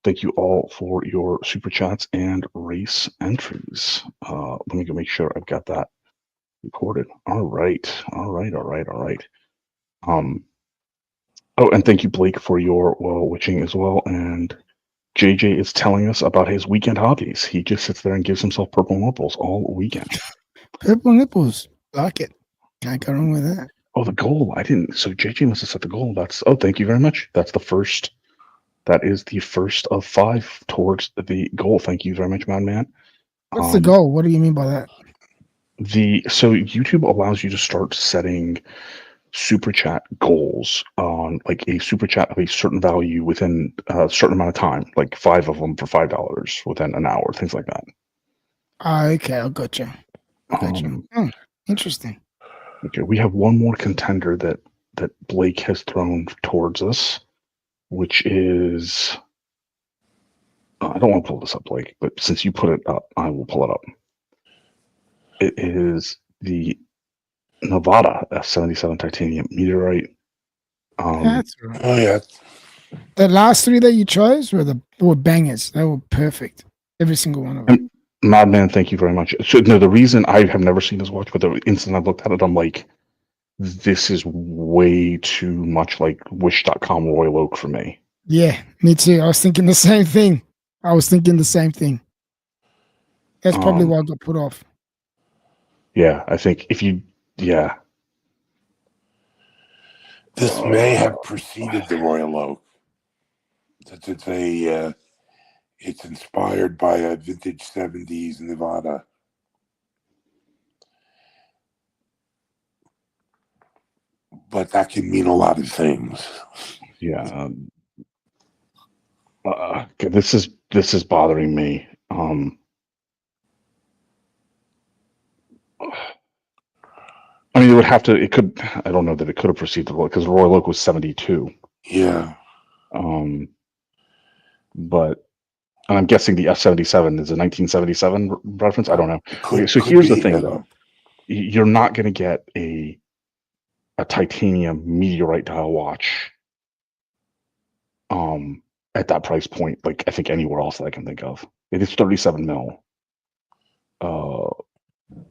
Thank you all for your super chats and race entries. Let me go make sure I've got that recorded. All right. Oh, and thank you, Blake, for your witching as well. And JJ is telling us about his weekend hobbies. He just sits there and gives himself purple nipples all weekend. Purple nipples. Like it. Can't go wrong with that. Oh, the goal. I didn't. So JJ must have set the goal. Thank you very much. That's the first. That is the first of 5 towards the goal. Thank you very much, man. What's the goal? What do you mean by that? So YouTube allows you to start setting super chat goals on like a super chat of a certain value within a certain amount of time, like 5 of them for $5 within an hour, things like that. Okay, I gotcha. Interesting. Okay, we have one more contender that Blake has thrown towards us, which is I don't want to pull this up, Blake, but since you put it up, I will pull it up. It is the Nevada F77 titanium meteorite. That's right. Oh yeah. The last 3 that you chose were bangers. They were perfect. Every single one of them. Madman, thank you very much. So no, the reason I have never seen this watch, but the instant I looked at it, I'm like, this is way too much like Wish.com Royal Oak for me. Yeah, me too. I was thinking the same thing. That's probably why I got put off. Yeah, I think if you, This may have preceded the Royal Oak. It's inspired by a vintage 70s Nevada. But that can mean a lot of things. Yeah. This is bothering me. I mean, I don't know that it could have preceded because Royal Oak was 72. Yeah. But and I'm guessing the F77 is a 1977 reference. I don't know. Could here's the be, thing, though. You're not going to get a titanium meteorite dial watch at that price point, like I think anywhere else that I can think of. It is 37 mil.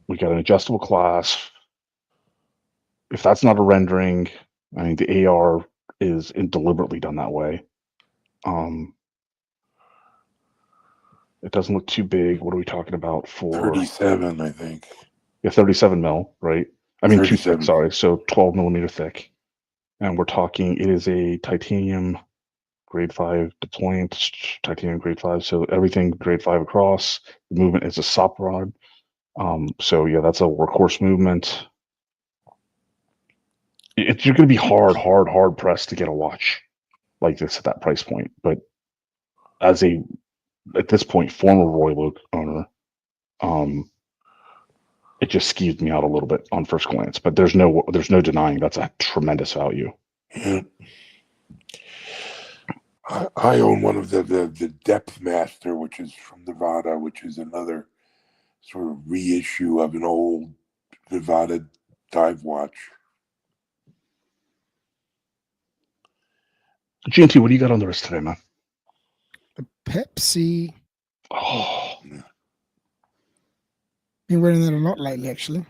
We got an adjustable clasp. If that's not a rendering, I mean the AR is deliberately done that way. It doesn't look too big. What are we talking about for 37, I think. Yeah, 37 mil, right? I mean, too thick, 37. sorry. So 12 millimeter thick. And we're talking, it is a titanium grade 5 deployment, titanium grade 5. So everything grade 5 across. The movement is a sop rod. So yeah, that's a workhorse movement. You're going to be hard pressed to get a watch like this at that price point. But as at this point, former Royal Oak owner, it just skeeved me out a little bit on first glance. But there's no denying that's a tremendous value. Yeah. I own one of the Depth Master, which is from Nevada, which is another sort of reissue of an old Nevada dive watch. GNT, what do you got on the wrist today, man? The Pepsi. Oh, Been wearing it a lot lately, actually,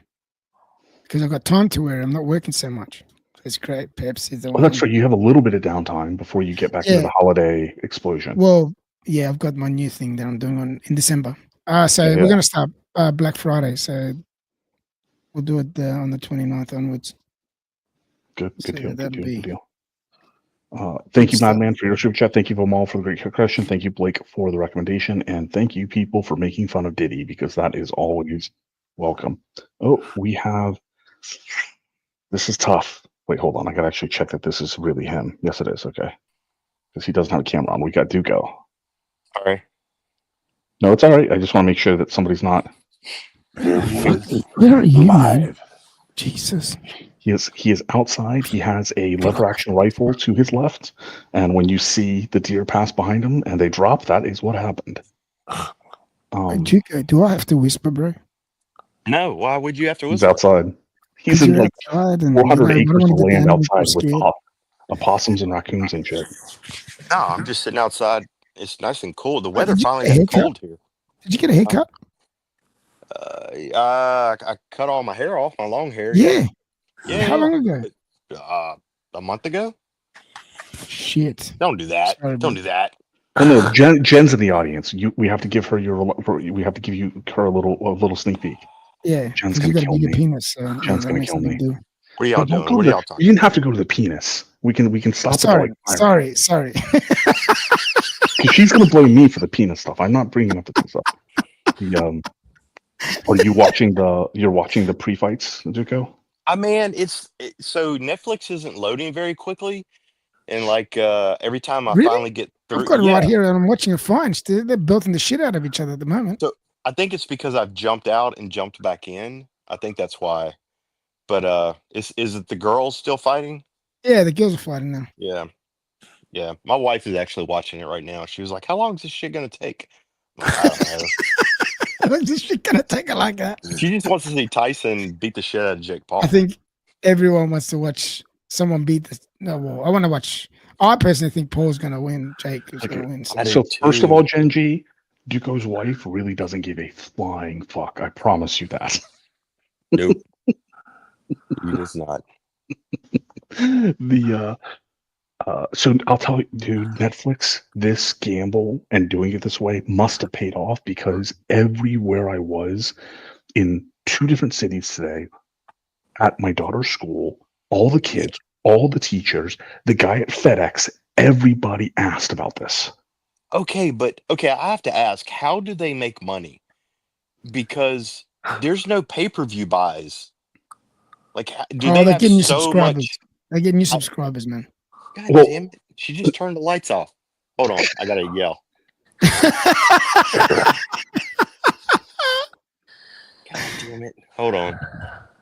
because I've got time to wear it. I'm not working so much. It's great. Pepsi. That's right. You have a little bit of downtime before you get back into the holiday explosion. Well, yeah, I've got my new thing that I'm doing in December. So we're going to start Black Friday. So we'll do it on the 29th onwards. Good deal. Thank you, Madman, for your super chat. Thank you, Vomal, for the great question. Thank you, Blake, for the recommendation. And thank you, people, for making fun of Diddy, because that is always welcome. Oh, we have... This is tough. Wait, hold on. I got to actually check that this is really him. Yes, it is. Okay. Because he doesn't have a camera on. We got Duco. Sorry. No, it's all right. I just want to make sure that somebody's not... Where are you, man? Jesus. He is outside. He has a lever action rifle to his left, and when you see the deer pass behind him and they drop, that is what happened. Do I have to whisper, bro? No. Why would you have to He's whisper? outside. He's in like 400 acres of land outside with opossums and raccoons and shit. No, I'm just sitting outside. It's nice and cool. The weather finally got cold here. Did you get a haircut? I cut all my hair off, my long hair. Yeah. Yeah. How long ago? A month ago. Shit. Don't do that. Sorry, Don't do that. Oh no, Jen's in the audience. We have to give her we have to give her a little sneak peek. Yeah. Jen's gonna kill me. Penis, so Jen's gonna kill me. What are y'all doing? What are y'all talking? You didn't have to go to the penis. We can stop. Sorry. She's gonna blame me for the penis stuff. I'm not bringing up the stuff. Are you watching the pre-fights, Zuko? Man, so Netflix isn't loading very quickly, and like every time I finally get through, I've got it right here, and I'm watching it fine. Still, they're belting the shit out of each other at the moment. So I think it's because I've jumped out and jumped back in. I think that's why. But is it the girls still fighting? Yeah, the girls are fighting now. Yeah. My wife is actually watching it right now. She was like, "How long is this shit gonna take?" I'm like, I don't know. How long is this shit gonna take her like that? She just wants to see Tyson beat the shit out of Jake Paul. I think everyone wants to watch someone beat this. No, well, I want to watch. I personally think Paul's gonna win. Jake is gonna win. So first of all, Genji, Duco's wife really doesn't give a flying fuck. I promise you that. Nope. He does not. So I'll tell you, dude, Netflix, this gamble and doing it this way must have paid off, because everywhere I was in 2 different cities today, at my daughter's school, all the kids, all the teachers, the guy at FedEx, everybody asked about this. Okay, I have to ask, how do they make money? Because there's no pay-per-view buys. Like, do they have getting you so subscribers? much? They're getting you subscribers, man. God damn it. She just turned the lights off. Hold on. I got to yell. God damn it. Hold on.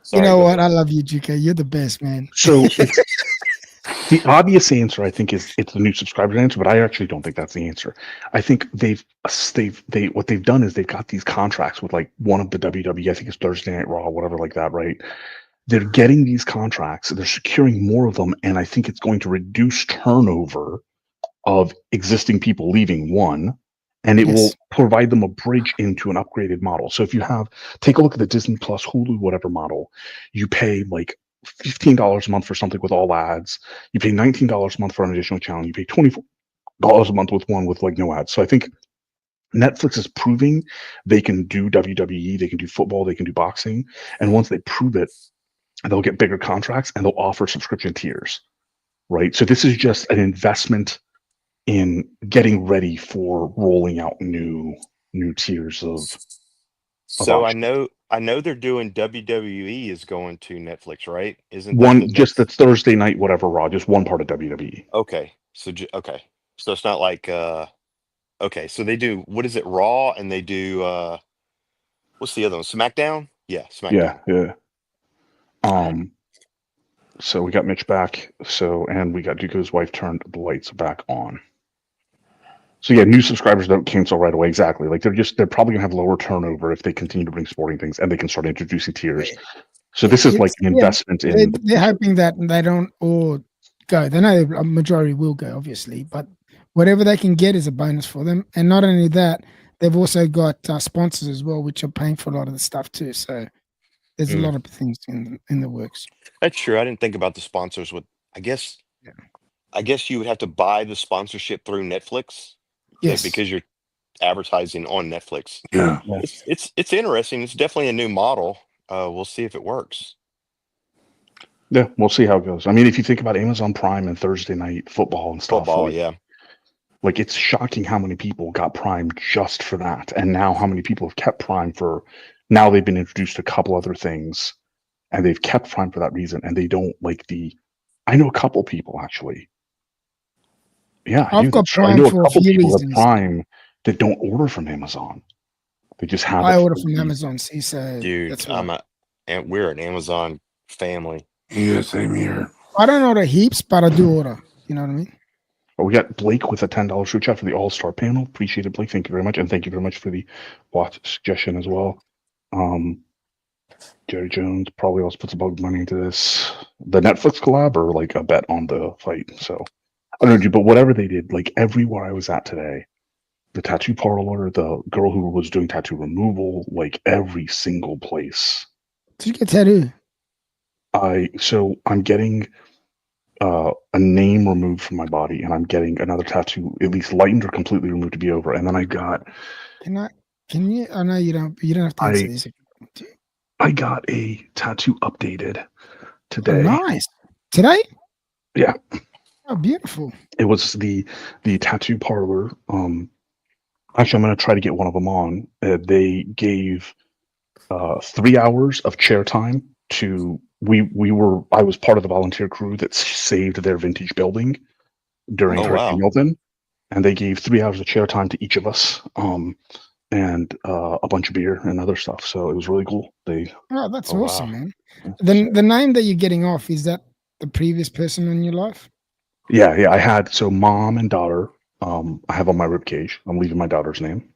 Sorry, you know what? I love you, GK. You're the best, man. So the obvious answer, I think, is it's the new subscriber answer, but I actually don't think that's the answer. I think what they've done is they've got these contracts with like one of the WWE, I think it's Thursday Night Raw, whatever like that, right? They're getting these contracts, they're securing more of them, and I think it's going to reduce turnover of existing people leaving, one, and it will provide them a bridge into an upgraded model. So if you take a look at the Disney Plus, Hulu, whatever model, you pay like $15 a month for something with all ads. You pay $19 a month for an additional channel. You pay $24 a month with one with like no ads. So I think Netflix is proving they can do WWE, they can do football, they can do boxing, and once they prove it, they'll get bigger contracts and they'll offer subscription tiers, right? So this is just an investment in getting ready for rolling out new tiers of So options. I know they're doing WWE is going to Netflix, right? Isn't that the One just the next? Thursday night whatever Raw, just one part of WWE. Okay, so okay, so it's not like okay, so they do, what is it, Raw, and they do what's the other one? SmackDown? Yeah, Yeah, SmackDown. yeah. So we got Mitch back. So and we got Duco's wife turned the lights back on. So yeah, new subscribers don't cancel right away. Exactly. Like they're probably gonna have lower turnover if they continue to bring sporting things and they can start introducing tiers. So this is like an investment in. They're hoping that they don't all go. They know a majority will go, obviously, but whatever they can get is a bonus for them. And not only that, they've also got sponsors as well, which are paying for a lot of the stuff too. So there's a lot of things in the works. That's true. I didn't think about the sponsors. With I guess you would have to buy the sponsorship through Netflix. Yes, because you're advertising on Netflix. Yeah. It's interesting. It's definitely a new model. We'll see if it works. Yeah, we'll see how it goes. I mean, if you think about Amazon Prime and Thursday night football and stuff, Football, like, yeah. Like it's shocking how many people got Prime just for that, and now how many people have kept Prime for. Now they've been introduced to a couple other things, and they've kept Prime for that reason, and they don't like the. I know a couple people actually. Yeah, I've got I Prime know a for a couple few people with reasons. Prime that don't order from Amazon. They just have. I order from Amazon. See, so Dude, that's why. we're an Amazon family. Yeah, same here. I don't order heaps, but I do order. You know what I mean? Oh, we got Blake with a $10 super chat for the All-Star panel. Appreciate it, Blake. Thank you very much, and thank you very much for the watch suggestion as well. Jerry Jones probably also puts a bug money into this. The Netflix collab or like a bet on the fight. So I don't know, dude, but whatever they did, like everywhere I was at today, the tattoo parlor, the girl who was doing tattoo removal, like every single place. Did you get tattooed? I'm getting a name removed from my body, and I'm getting another tattoo at least lightened or completely removed to be over. And then I got. Can you? I know you don't have to answer these. I got a tattoo updated today. Oh, nice. Today? Yeah. Oh, beautiful. It was the tattoo parlor. Actually, I'm going to try to get one of them on. They gave 3 hours of chair time to. I was part of the volunteer crew that saved their vintage building during Hurricane Milton, and they gave 3 hours of chair time to each of us. And a bunch of beer and other stuff. So it was really cool. That's awesome, man. The name that you're getting off, is that the previous person in your life? Yeah. I had mom and daughter. I have on my ribcage. I'm leaving my daughter's name.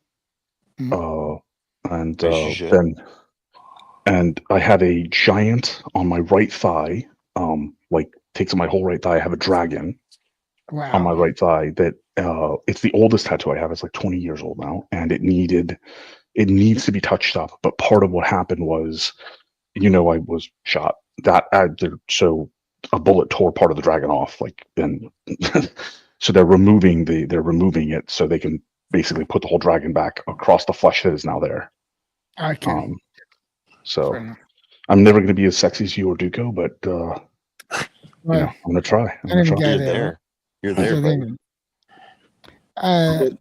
And I have a giant on my right thigh. Like takes my whole right thigh. I have a dragon on my right thigh that it's the oldest tattoo I have. It's like 20 years old now, and it needs to be touched up. But part of what happened was, I was shot. So a bullet tore part of the dragon off, like, and so they're removing it so they can basically put the whole dragon back across the flesh that is now there. Okay. So I'm never going to be as sexy as you or Duco, but I'm going to try. You're there. You're there, buddy.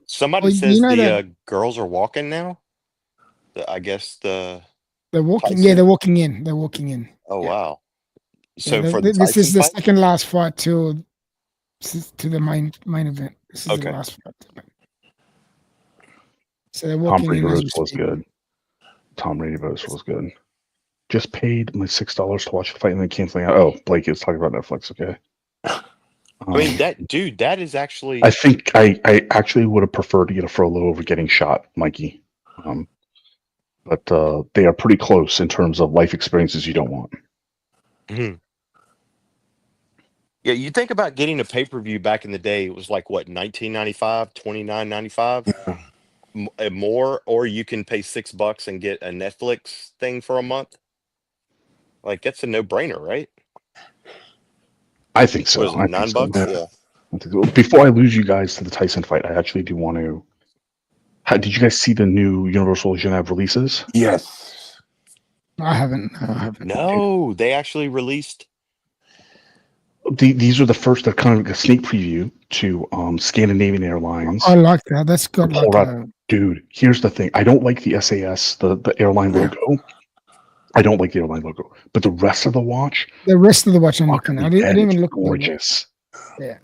Somebody says the girls are walking now. I guess they're walking. Yeah, they're walking in. They're walking in. Oh wow! So this is the second last fight to the main event. This is the last fight. So they're walking in. Tom Brady was good. Just paid my $6 to watch the fight and then canceling out. Oh, Blake is talking about Netflix. Okay. I mean, that is actually. I think I actually would have preferred to get a furlough over getting shot, Mikey. But they are pretty close in terms of life experiences you don't want. Mm-hmm. Yeah, you think about getting a pay-per-view back in the day. It was like what, $19.95, $29.95, more, or you can pay $6 and get a Netflix thing for a month. Like that's a no-brainer, right? I think so. Was it $9? Yeah. Before I lose you guys to the Tyson fight, I actually do want to Did you guys see the new Universal Genève releases? Yes. I haven't. No, I haven't. No, they actually released. These are the first. They're kind of like a sneak preview to Scandinavian Airlines. I like that. That's got The like Polaroid- Dude, here's the thing. I don't like the SAS, the airline logo. I don't like the airline logo, but the rest of the watch, the rest of the watch I'm looking at. I didn't even look at the watch. gorgeous. Yeah.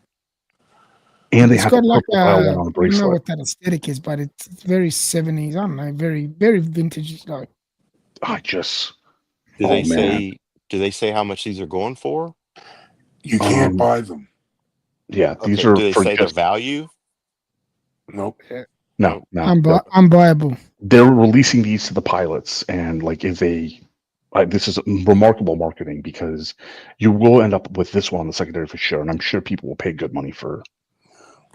And they It's have got a like purple dial one on the I don't know bracelet. what that aesthetic is, but it's very 70s. I don't know, very, very vintage. Like, I just Do Oh, they man. say? Do they say how much these are going for? You can't buy them. Yeah, Okay. these are Do they for say their just value? Nope. no. unbuyable. They're releasing these to the pilots, and like if they this is remarkable marketing because you will end up with this one on the secondary for sure, and I'm sure people will pay good money for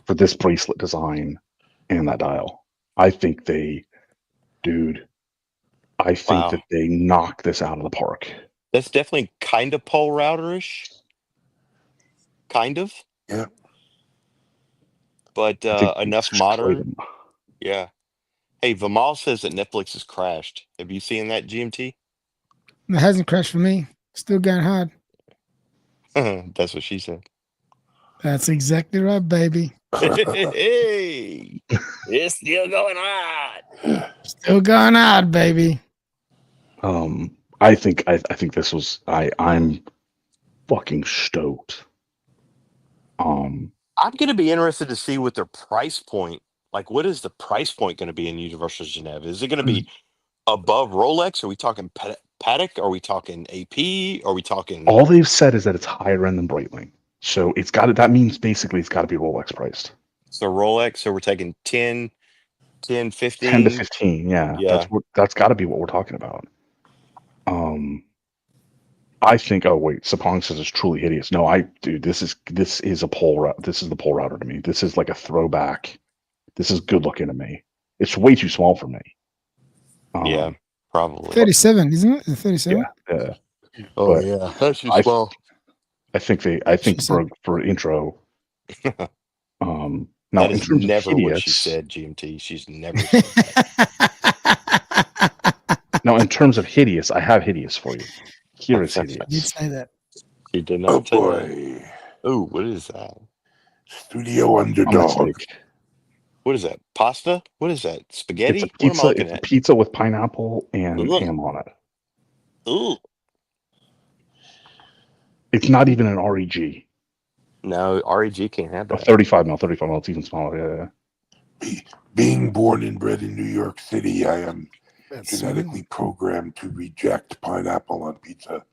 this bracelet design and that dial. I think they Wow. that they knock this out of the park. That's definitely kind of pole router-ish. Kind of. Yeah. But I think enough it's just great. modern. Yeah. Hey, Vimal says that Netflix has crashed. Have you seen that, GMT? It hasn't crashed for me. Still going hard. That's what she said. That's exactly right, baby. Hey, it's still going on. Still going hard, baby. I think this was I'm fucking stoked. I'm gonna be interested to see what their price point. Like, what is the price point going to be in Universal Genève? Is it going to be above Rolex? Are we talking Patek? Are we talking AP? Are we talking? All they've said is that it's higher end than Breitling, so it's got to. That means basically it's got to be Rolex priced. So Rolex. So we're taking 10, 15. 10 to 15. Yeah. That's got to be what we're talking about. I think. Oh wait, Sapong says it's truly hideous. No, dude, this is a pole route. This is the pole router to me. This is like a throwback. This is good looking to me. It's way too small for me. Yeah, probably 37, isn't it? 37. Yeah. Oh But yeah, that's too small. I think for intro. Now That in is terms never of hideous, what she said, GMT. She's never said that. Now in terms of hideous, I have hideous for you. Here is I did hideous. say that. She did Oh not say that. boy. Oh, what is that? Studio A Underdog. mistake. What is that? Pasta? What is that? Spaghetti? It's a What am I pizza. looking It's a at? pizza with pineapple and Ugh. ham on it. Ooh. It's not even an REG. No, REG can't have A that. 35 mil. It's even smaller. Yeah. Being born and bred in New York City, I am That's genetically programmed to reject pineapple on pizza.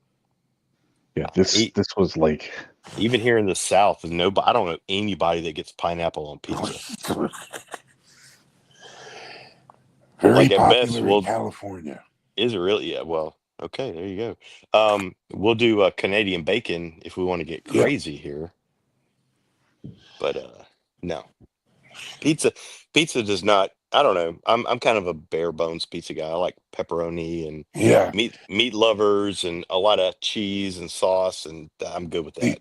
Yeah, this was like Even here in the South, nobody. I don't know anybody that gets pineapple on pizza. Very Like, at popular best, in California. Is it really? Yeah. Well, okay, there you go. We'll do Canadian bacon if we want to get crazy here. But no, pizza does not. I don't know. I'm kind of a bare bones pizza guy. I like pepperoni and meat lovers and a lot of cheese and sauce, and I'm good with that.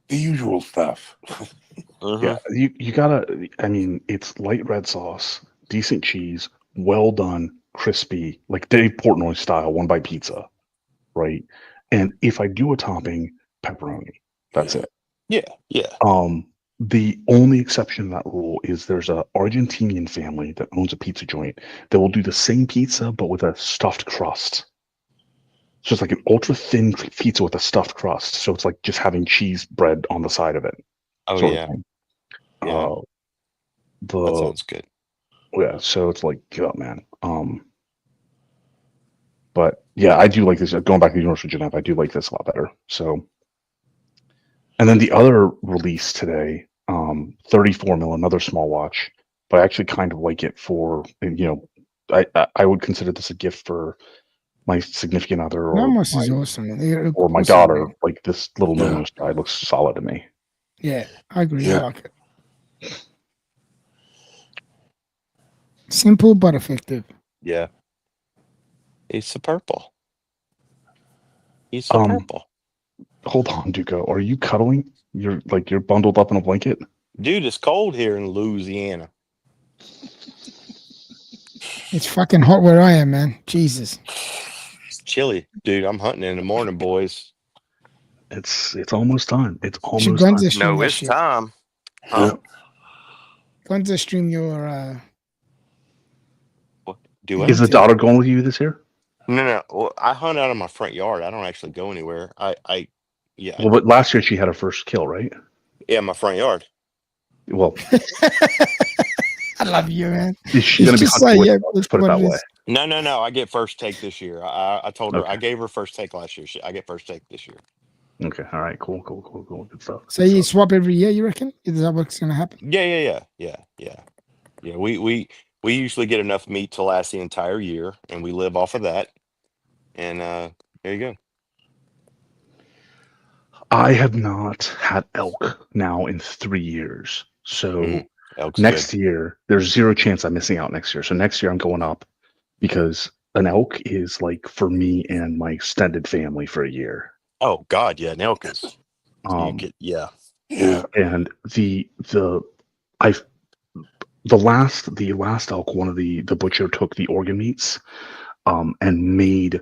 The usual stuff. Yeah, you gotta. I mean, it's light red sauce, decent cheese, well done, crispy, like Dave Portnoy style, one bite pizza, right? And if I do a topping, pepperoni. That's it. Yeah. The only exception to that rule is there's a Argentinian family that owns a pizza joint that will do the same pizza but with a stuffed crust. So it's like an ultra thin pizza with a stuffed crust. So it's like just having cheese bread on the side of it. Oh yeah. Yeah. That sounds good. Yeah, so it's like, get up, man. But yeah, I do like this. Going back to Universal Genève, I do like this a lot better. So, and then the other release today, 34 mil, another small watch, but I actually kind of like it for, I would consider this a gift for my significant other or is awesome. Or my daughter. Like this little Nomos guy looks solid to me. Yeah, I agree. Yeah. I like it. Simple but effective. Yeah. It's a purple. He's a purple. Hold on, Duco. Are you cuddling? You're bundled up in a blanket? Dude, it's cold here in Louisiana. It's fucking hot where I am, man. Jesus. It's chilly, dude. I'm hunting in the morning, boys. It's almost time. It's Should almost go on time. to stream No, that it's shit. time. Yeah. Go on to stream your What? Do I? Is the daughter going with you this year? No. Well, I hunt out of my front yard. I don't actually go anywhere. Yeah, Well, but last year she had her first kill, right? yeah, my front yard. Well, I love you, man. is she It's going to be just hunting like, with yeah, you? Let's that's put it what that it way. is. No. I get first take this year. I told her I Okay. gave her first take last year. I get first take this year. Okay. All right. Cool. Good stuff. So you swap every year, you reckon? Is that what's gonna happen? Yeah. We usually get enough meat to last the entire year, and we live off of that. And there you go. I have not had elk now in 3 years. So Elk's next good. year, there's zero chance I'm missing out next year. So next year I'm going up because an elk is like for me and my extended family for a year. Oh God, yeah, an elk is. Yeah. And the last elk, one of the butcher took the organ meats and made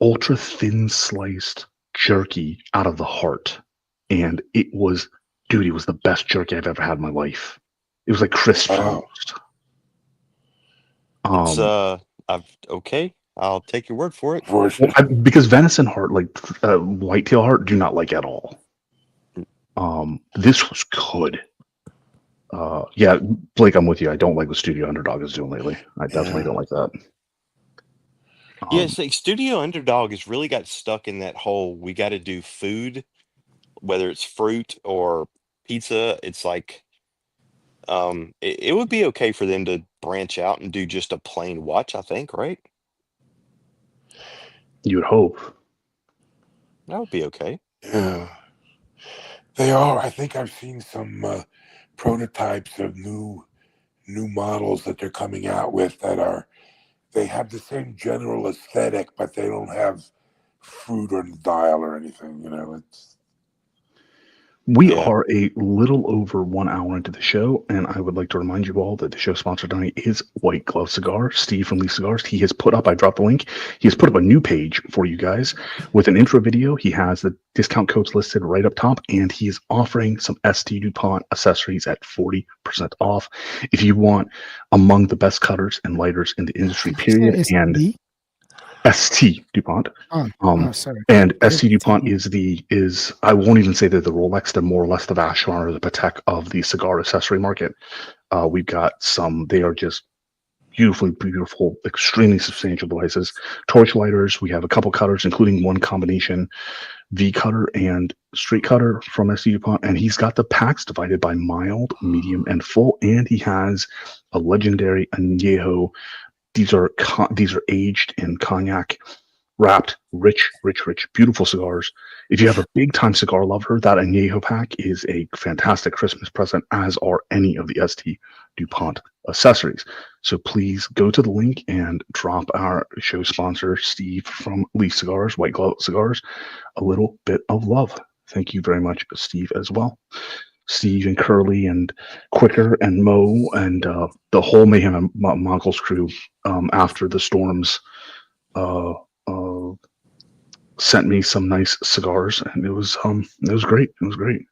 ultra thin sliced jerky out of the heart, and it was the best jerky I've ever had in my life. It was like crisp almost. Okay, I'll take your word for it. Because venison heart, like whitetail heart, do not like at all. This was good. Yeah, Blake, I'm with you. I don't like what Studio Underdog is doing lately. I definitely don't like that. Yeah, it's like Studio Underdog has really got stuck in that hole. We got to do food, whether it's fruit or pizza. It's like, it would be okay for them to branch out and do just a plain watch, I think, right? You would hope. That would be okay. Yeah. They are. I think I've seen some prototypes of new models that they're coming out with that they have the same general aesthetic, but they don't have fruit or dial or anything. We are a little over 1 hour into the show, and I would like to remind you all that the show sponsor tonight is White Glove Cigar. Steve from Lee Cigars. He has put up, I dropped the link, he has put up a new page for you guys with an intro video. He has the discount codes listed right up top, and he is offering some ST DuPont accessories at 40% off. If you want among the best cutters and lighters in the industry, period, and ST DuPont. Sorry. And ST DuPont is I won't even say they're the Rolex, they're more or less the Vacheron or the Patek of the cigar accessory market. We've got some, they are just beautiful, extremely substantial devices. Torch lighters, we have a couple cutters, including one combination V cutter and straight cutter from ST DuPont, and he's got the packs divided by mild, medium, and full, and he has a legendary Añejo. These are aged in cognac, wrapped, rich, beautiful cigars. If you have a big time cigar lover, that Añejo pack is a fantastic Christmas present, as are any of the ST DuPont accessories. So please go to the link and drop our show sponsor, Steve from Lee Cigars, White Glove Cigars, a little bit of love. Thank you very much, Steve, as well. Steve and Curly and Quicker and Mo and the whole Mayhem and Mongols crew after the storms sent me some nice cigars, and it was great. It was great.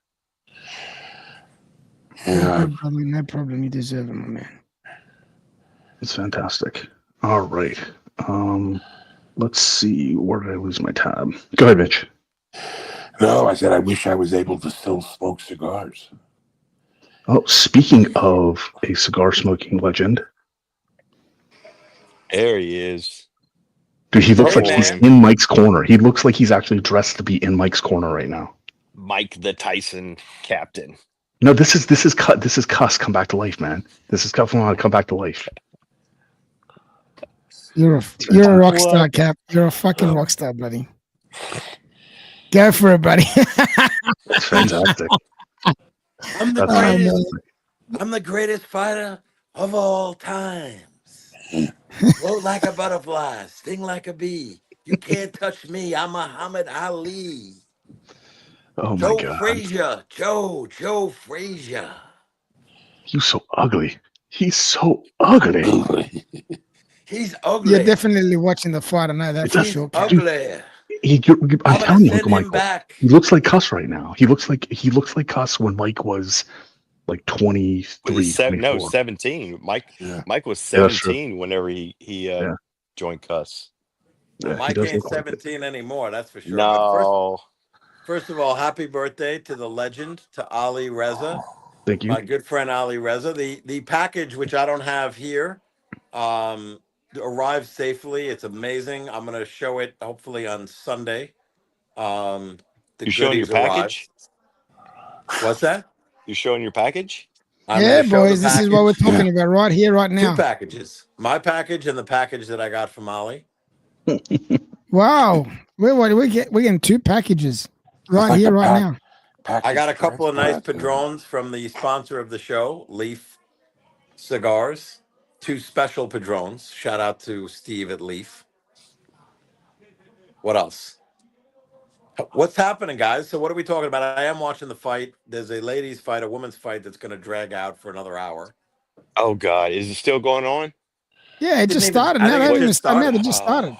Yeah. No problem. You deserve it, my man. It's fantastic. All right. Let's see. Where did I lose my tab? Go ahead, Mitch. No, I said I wish I was able to still smoke cigars. Oh, speaking of a cigar smoking legend. There he is. Dude, he looks like he's in Mike's corner. He looks like he's actually dressed to be in Mike's corner right now. Mike the Tyson captain. No, this is Cuss come back to life, man. This is Cuss come back to life. You're a rock star, Cap. You're a fucking rock star, buddy. Go for it, buddy. That's fantastic. I'm the greatest fighter of all times. Float like a butterfly, sting like a bee. You can't touch me. I'm Muhammad Ali. Oh my God. Frazier. Joe Frazier. He's so ugly. He's so ugly. He's You're ugly. definitely watching the fight. I know that for He's sure. Cap. ugly. I'm I'm gonna telling you, send Uncle him Michael, back. he looks like Cuss right now. He looks like Cuss when Mike was like 23, 24. 17. Mike was Yeah, that's true. 17 whenever he joined Cuss. Yeah, he Mike does ain't look like it. 17 anymore, that's for sure. But No. first of all, happy birthday to the legend, to Ali Reza, Thank you. my good friend Ali Reza. The package, which I don't have here, arrived safely. It's amazing. I'm gonna show it hopefully on Sunday. The You showing your goodies arrived. package? What's that? You showing your package? I'm Yeah, gonna show boys, the this is what we're package. talking about right here, right Two now. packages. My package and the package that I got from Ali. Wow, we're getting 2 packages right like here, a right now. I got a couple of nice transplant. padrones from the sponsor of the show, Leaf Cigars. 2 special padrones. Shout out to Steve at Leaf. What else? What's happening, guys? So what are we talking about? I am watching the fight. There's a ladies' fight, a women's fight that's going to drag out for another hour. Oh God, is it still going on? Yeah, it just started. I Now think they it haven't even just started. Now started. they just started.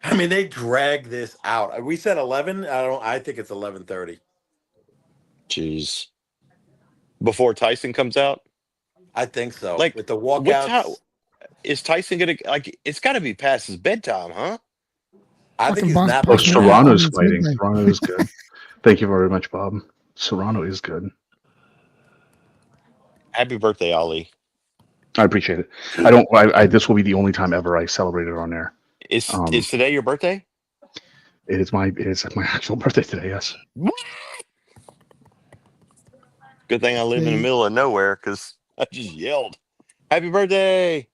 I mean, they drag this out. We said 11. I think it's 11:30. Jeez. Before Tyson comes out? I think so. Like, with the walkouts. Is Tyson gonna it's gotta be past his bedtime, huh? I think Fucking he's boss napping. Oh, push me now. out. Serrano's It's fighting. midnight. Serrano is good. Thank you very much, Bob. Serrano is good. Happy birthday, Ali. I appreciate it. I don't. This will be the only time ever I celebrated on air. Is today your birthday? It is my actual birthday today. Yes. Good thing I live in the middle of nowhere because I just yelled, "Happy birthday!"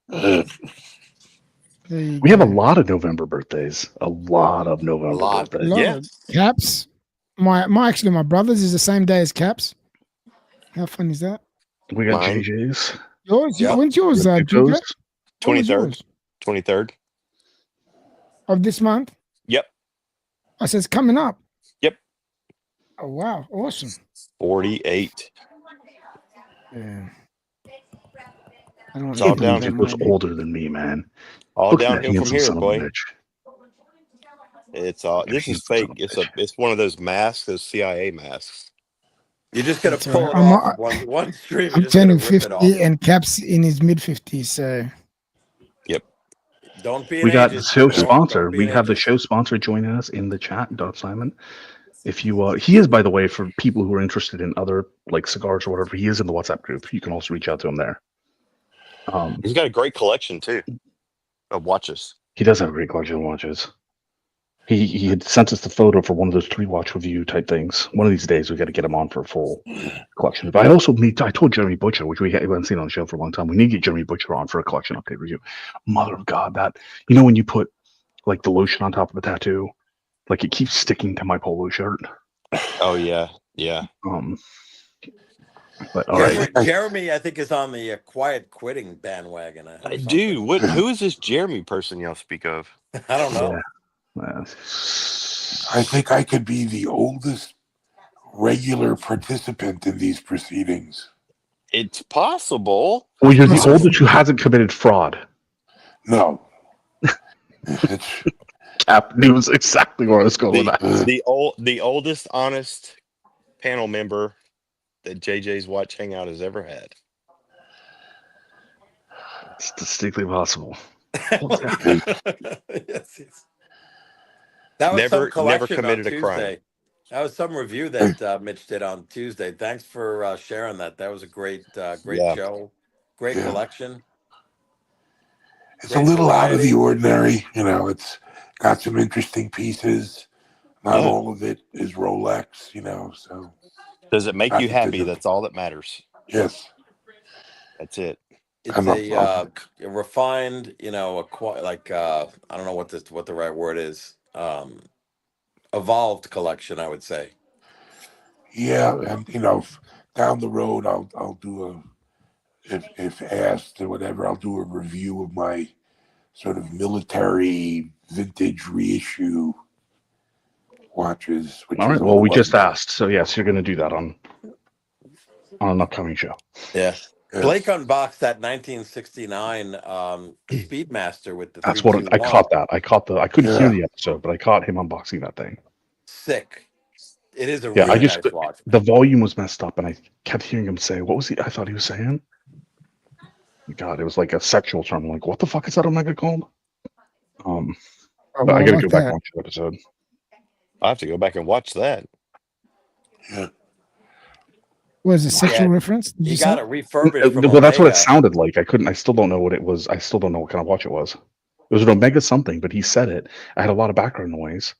We have a lot of November birthdays. A lot of November birthdays. Yeah. Caps. My brother's is the same day as Caps. How fun is that? We got Mine. JJ's. Yours? Yep. When's yours, Yep, Juliet? 23rd. 23rd. Of this month? Yep. I says coming up. Yep. Oh wow, awesome. 48. Yeah. It's all down. He was older than me, man. All Look at that downhill from handsome here, son of a boy. bitch. It's this is fake. It's one of those masks, those CIA masks. You're just gonna That's pull right. it off one stream. I'm turning 50 and Caps in his mid-50s, so Yep. Don't be an We got the ageist. show Don't sponsor. be We an have the ageist. show sponsor joining us in the chat, Dot Simon. If you he is, by the way, for people who are interested in other like cigars or whatever, he is in the WhatsApp group. You can also reach out to him there. He's got a great collection too of watches. He does have a great collection of watches. He had sent us the photo for one of those 3-watch review type things. One of these days, we got to get him on for a full collection. But I told Jeremy Butcher, which we haven't seen on the show for a long time, we need to get Jeremy Butcher on for a collection update review. Mother of God, that when you put like the lotion on top of the tattoo, like it keeps sticking to my polo shirt. Oh yeah, yeah. But all right, Jeremy, I think is on the quiet quitting bandwagon. Dude, who is this Jeremy person y'all speak of? I don't know. Yeah. I think I could be the oldest regular participant in these proceedings. It's possible. Well, you're the oldest who hasn't committed fraud. No. It's Cap knows exactly where I was going with that. The oldest honest panel member that JJ's Watch Hangout has ever had. It's distinctly possible. Yes. That was Never collection committed on a crime. Tuesday. That was some review that Mitch did on Tuesday. Thanks for sharing that. That was a great show. Great collection. It's a little out of the ordinary. It's got some interesting pieces. Not all of it is Rolex, so. Does it make you happy? That's all that matters. Yes. That's it. It's a refined, I don't know what the right word is. Evolved collection, I would say. Yeah, and down the road, I'll do if asked or whatever, I'll do a review of my sort of military vintage reissue watches. All right. Well, we just asked, so yes, you're going to do that on an upcoming show. Yeah. Blake unboxed that 1969 Speedmaster with the That's what I 321. caught. That I caught the. I couldn't hear the episode, but I caught him unboxing that thing. Sick. It is a Yeah, really nice watch. the volume was messed up, and I kept hearing him say, "What was he?" I thought he was saying. God, it was like a sexual term. I'm like, what the fuck is that Omega called? Oh, But well, I I gotta like go back that. and watch the episode. I have to go back and watch that. Yeah. What is it, sexual reference? Did He you got say? it refurbished from Well, that's what it Omega. sounded like. I couldn't. I still don't know what it was. I still don't know what kind of watch it was. It was an Omega something, but he said it. I had a lot of background noise,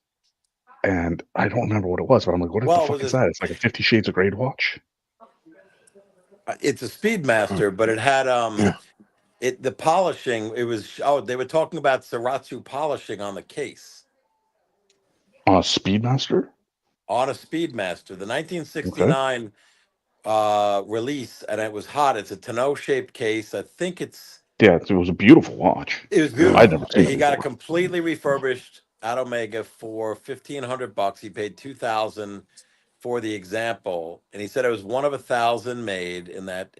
and I don't remember what it was. But I'm like, what the fuck is that? It's like a 50 Shades of Grey watch. It's a Speedmaster, but it had the polishing. It was they were talking about Sriracha polishing on the case. On a Speedmaster? On a Speedmaster, the 1969 release, and it was hot. It's a tonneau shaped case. I think it's. Yeah, it was a beautiful watch. It was beautiful. I'd never seen it He got it before. completely refurbished at Omega for $1,500. He paid $2,000 for the example, and he said it was one of 1,000 made in that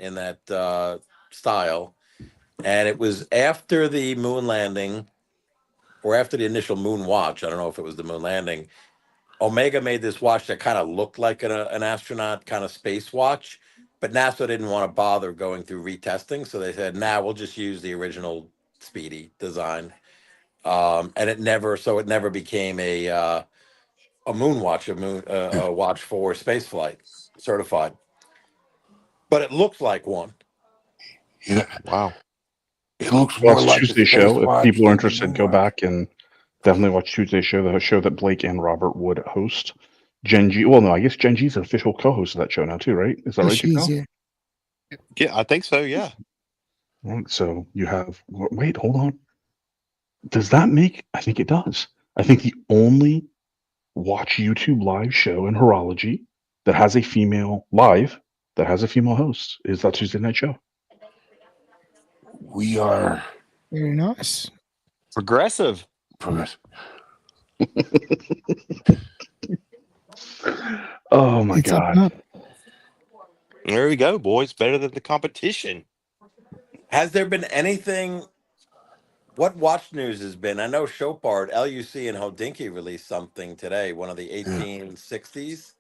style, and it was after the moon landing, or after the initial moon watch. I don't know if it was the moon landing. Omega made this watch that kind of looked like an astronaut kind of space watch, but NASA didn't want to bother going through retesting, so they said, "Nah, we'll just use the original Speedy design." And it never became a moon watch, a watch for space flight certified, but it looks like one. Yeah. Wow. It looks Well, more it's like Tuesday a show. If watch people are than the interested, moon go watch. back and definitely watch Tuesday show, the show that Blake and Robert would host. Genji. Well, no, I guess Genji's an official co-host of that show now too, right? Is that Oh, right, she's, Jaquel? yeah. Yeah, I think so. Yeah. Right. So you have. Wait, hold on. Does that make? I think it does. I think the only watch YouTube live show in horology that has a female host is that Tuesday night show. We are Very nice. Progressive. Oh my It's up and god. up. There we go, boys. Better than the competition. Has there been anything? What watch news has been? I know Chopard, LUC, and Hodinkee released something today. One of the 1860s.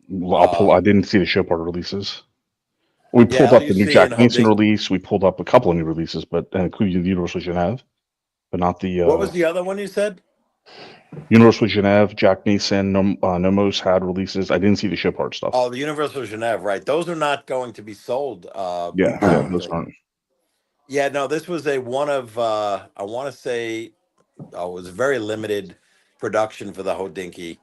Well, I didn't see the show part releases. We pulled up the new LUC Jack and Mason Hodinkee. release. We pulled up a couple of new releases, but including the Universal Genève, but not the. What was the other one you said? Universal Genève, Jack Mason, Nomos had releases. I didn't see the show part stuff. Oh, the Universal Genève, right? Those are not going to be sold. Yeah, those aren't. Yeah, no, this was a one of I want to say it was a very limited production for the Hodinkee.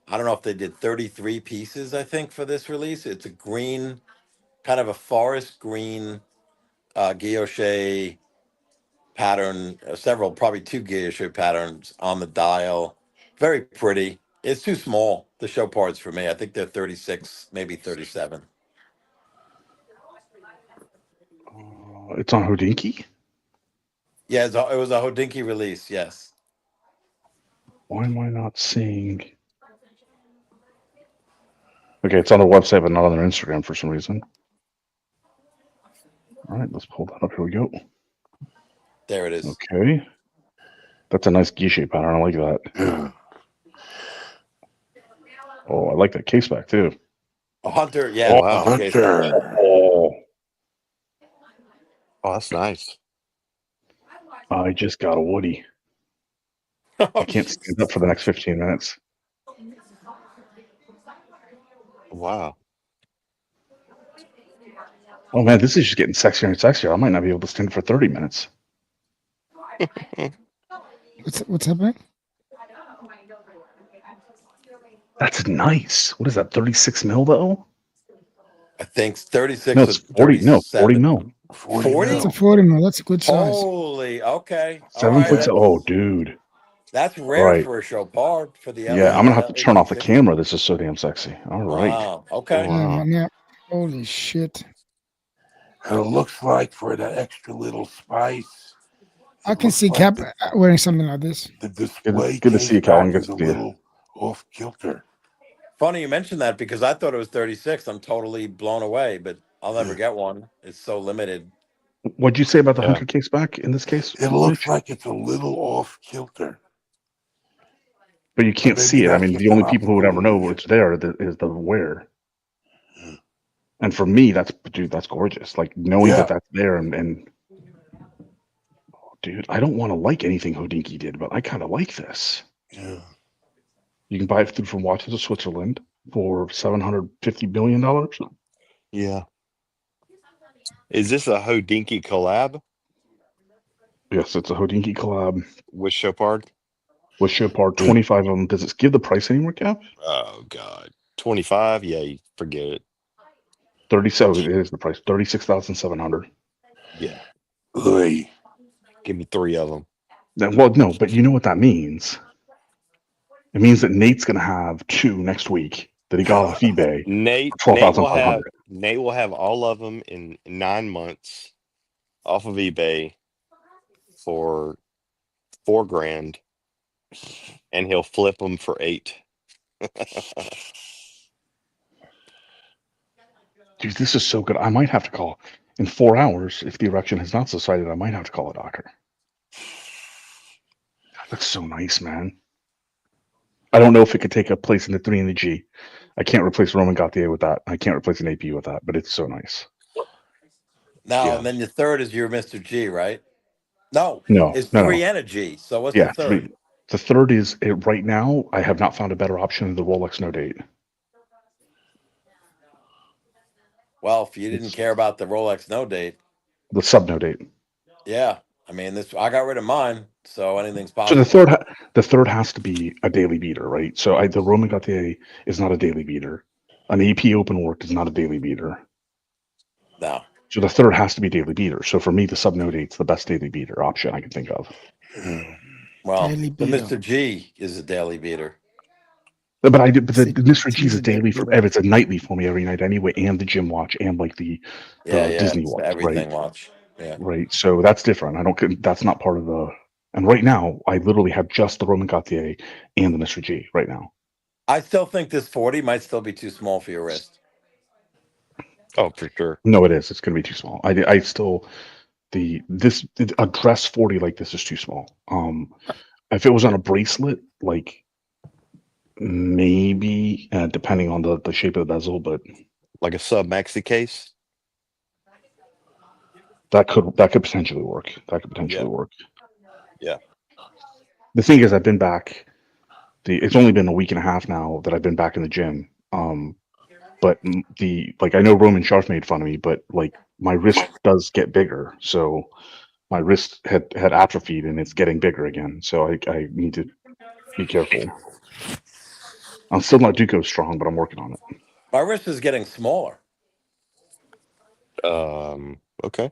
I don't know if they did 33 pieces, I think, for this release. It's a green, kind of a forest green guilloche pattern, probably two guilloche patterns on the dial. Very pretty. It's too small, the show parts for me. I think they're 36, maybe 37. It's on Hodinkee? Yeah, it was a Hodinkee release, yes. Why am I not seeing? Okay, it's on their website, but not on their Instagram for some reason. All right, let's pull that up. Here we go. There it is. Okay. That's a nice guilloche pattern. I like that. Oh, I like that case back, too. A Hunter, yeah. Oh, wow. Hunter. Oh, that's nice. I just got a Woody. I can't stand up for the next 15 minutes. Wow. Oh, man, this is just getting sexier and sexier. I might not be able to stand for 30 minutes. What's happening? That's nice. What is that, 36 mil, though? I think 36 No, it's 40. 40 No, 40 mil. 40? It's a 40 mil. That's a good size. Holy, okay. 7.6. Oh, dude. That's rare Right. for a Chopard for the Yeah, I'm going to have to turn off the 1850. camera. This is so damn sexy. All right. Wow, okay. Oh, now, holy shit. And it looks like for that extra little spice. I can see Cap wearing something like this. The display Good to see you, Calvin. Good is to a see you. little off kilter. Funny you mentioned that because I thought it was 36. I'm totally blown away, but I'll never get one. It's so limited. What'd you say about the Yeah. hunter case back in this case? It looks Rich? like it's a little off kilter. But you can't maybe see it. I that's mean, just the an only people who would ever optical know illusion. it's there is the wearer. And for me, that's gorgeous. Like knowing that Yeah. that's there and dude, I don't want to like anything Hodinkee did, but I kind of like this. Yeah. You can buy it through from Watches of Switzerland for $750 billion. Yeah. Is this a Hodinkee collab Yes, it's a Hodinkee collab with Chopard? with Chopard. 25 of them. Does it give the price anymore, Cap? Oh God, 25? Yeah, you forget it. 37. It is the price. 36,700. Yeah, Oy. give me 3 of them. Well, no, but you know what that means? It means that Nate's gonna have 2 next week that he got off eBay Nate for Nate will 12,500. have Nate will have all of them in 9 months off of eBay for $4,000, and he'll flip them for 8. Dude, this is so good. I might have to call in 4 hours if the erection has not subsided. I might have to call a doctor. That's so nice, man. I don't know if it could take a place in the 3 and the G. I can't replace Roman Gauthier with that. I can't replace an AP with that, but it's so nice. Now, Yeah. and then the third is your Mr. G, right? No, No, it's no, 3 no. and a G. So what's the Yeah, third? 3. The third is right now. I have not found a better option than the Rolex No Date. Well, if you didn't It's care about the Rolex No Date, the Sub No Date. yeah. I mean, this I got rid of mine, so anything's So the possible. third has to be a daily beater, right? So the Roman Gauthier is not a daily beater. An AP open work is not a daily beater. No. So the third has to be daily beater. So for me, the Sub No Date's the best daily beater option I can think of. Well, Daily the beater. Mr. G is a daily beater. But the See, Mr. G's he's a a daily daily for beater. it's a nightly for me every night anyway, and the gym watch and like the Yeah, Disney it's the watch, right? everything watch. Yeah. Right. So that's different. That's not part of the. And right now, I literally have just the Roman Gauthier and the Mr. G right now. I still think this 40 might still be too small for your wrist. Oh, for sure. No, it is. It's going to be too small. I still a dress 40 like this is too small. If it was on a bracelet, like maybe depending on the shape of the bezel, but Like a sub maxi case. that could potentially work. That could potentially Yeah. work. Yeah. The thing is, I've been back. It's only been a week and a half now that I've been back in the gym. But I know Roman Sharf made fun of me, but like my wrist does get bigger, so my wrist had atrophied and it's getting bigger again. So I need to be careful. I'm still not Duco strong, but I'm working on it. My wrist is getting smaller. Okay.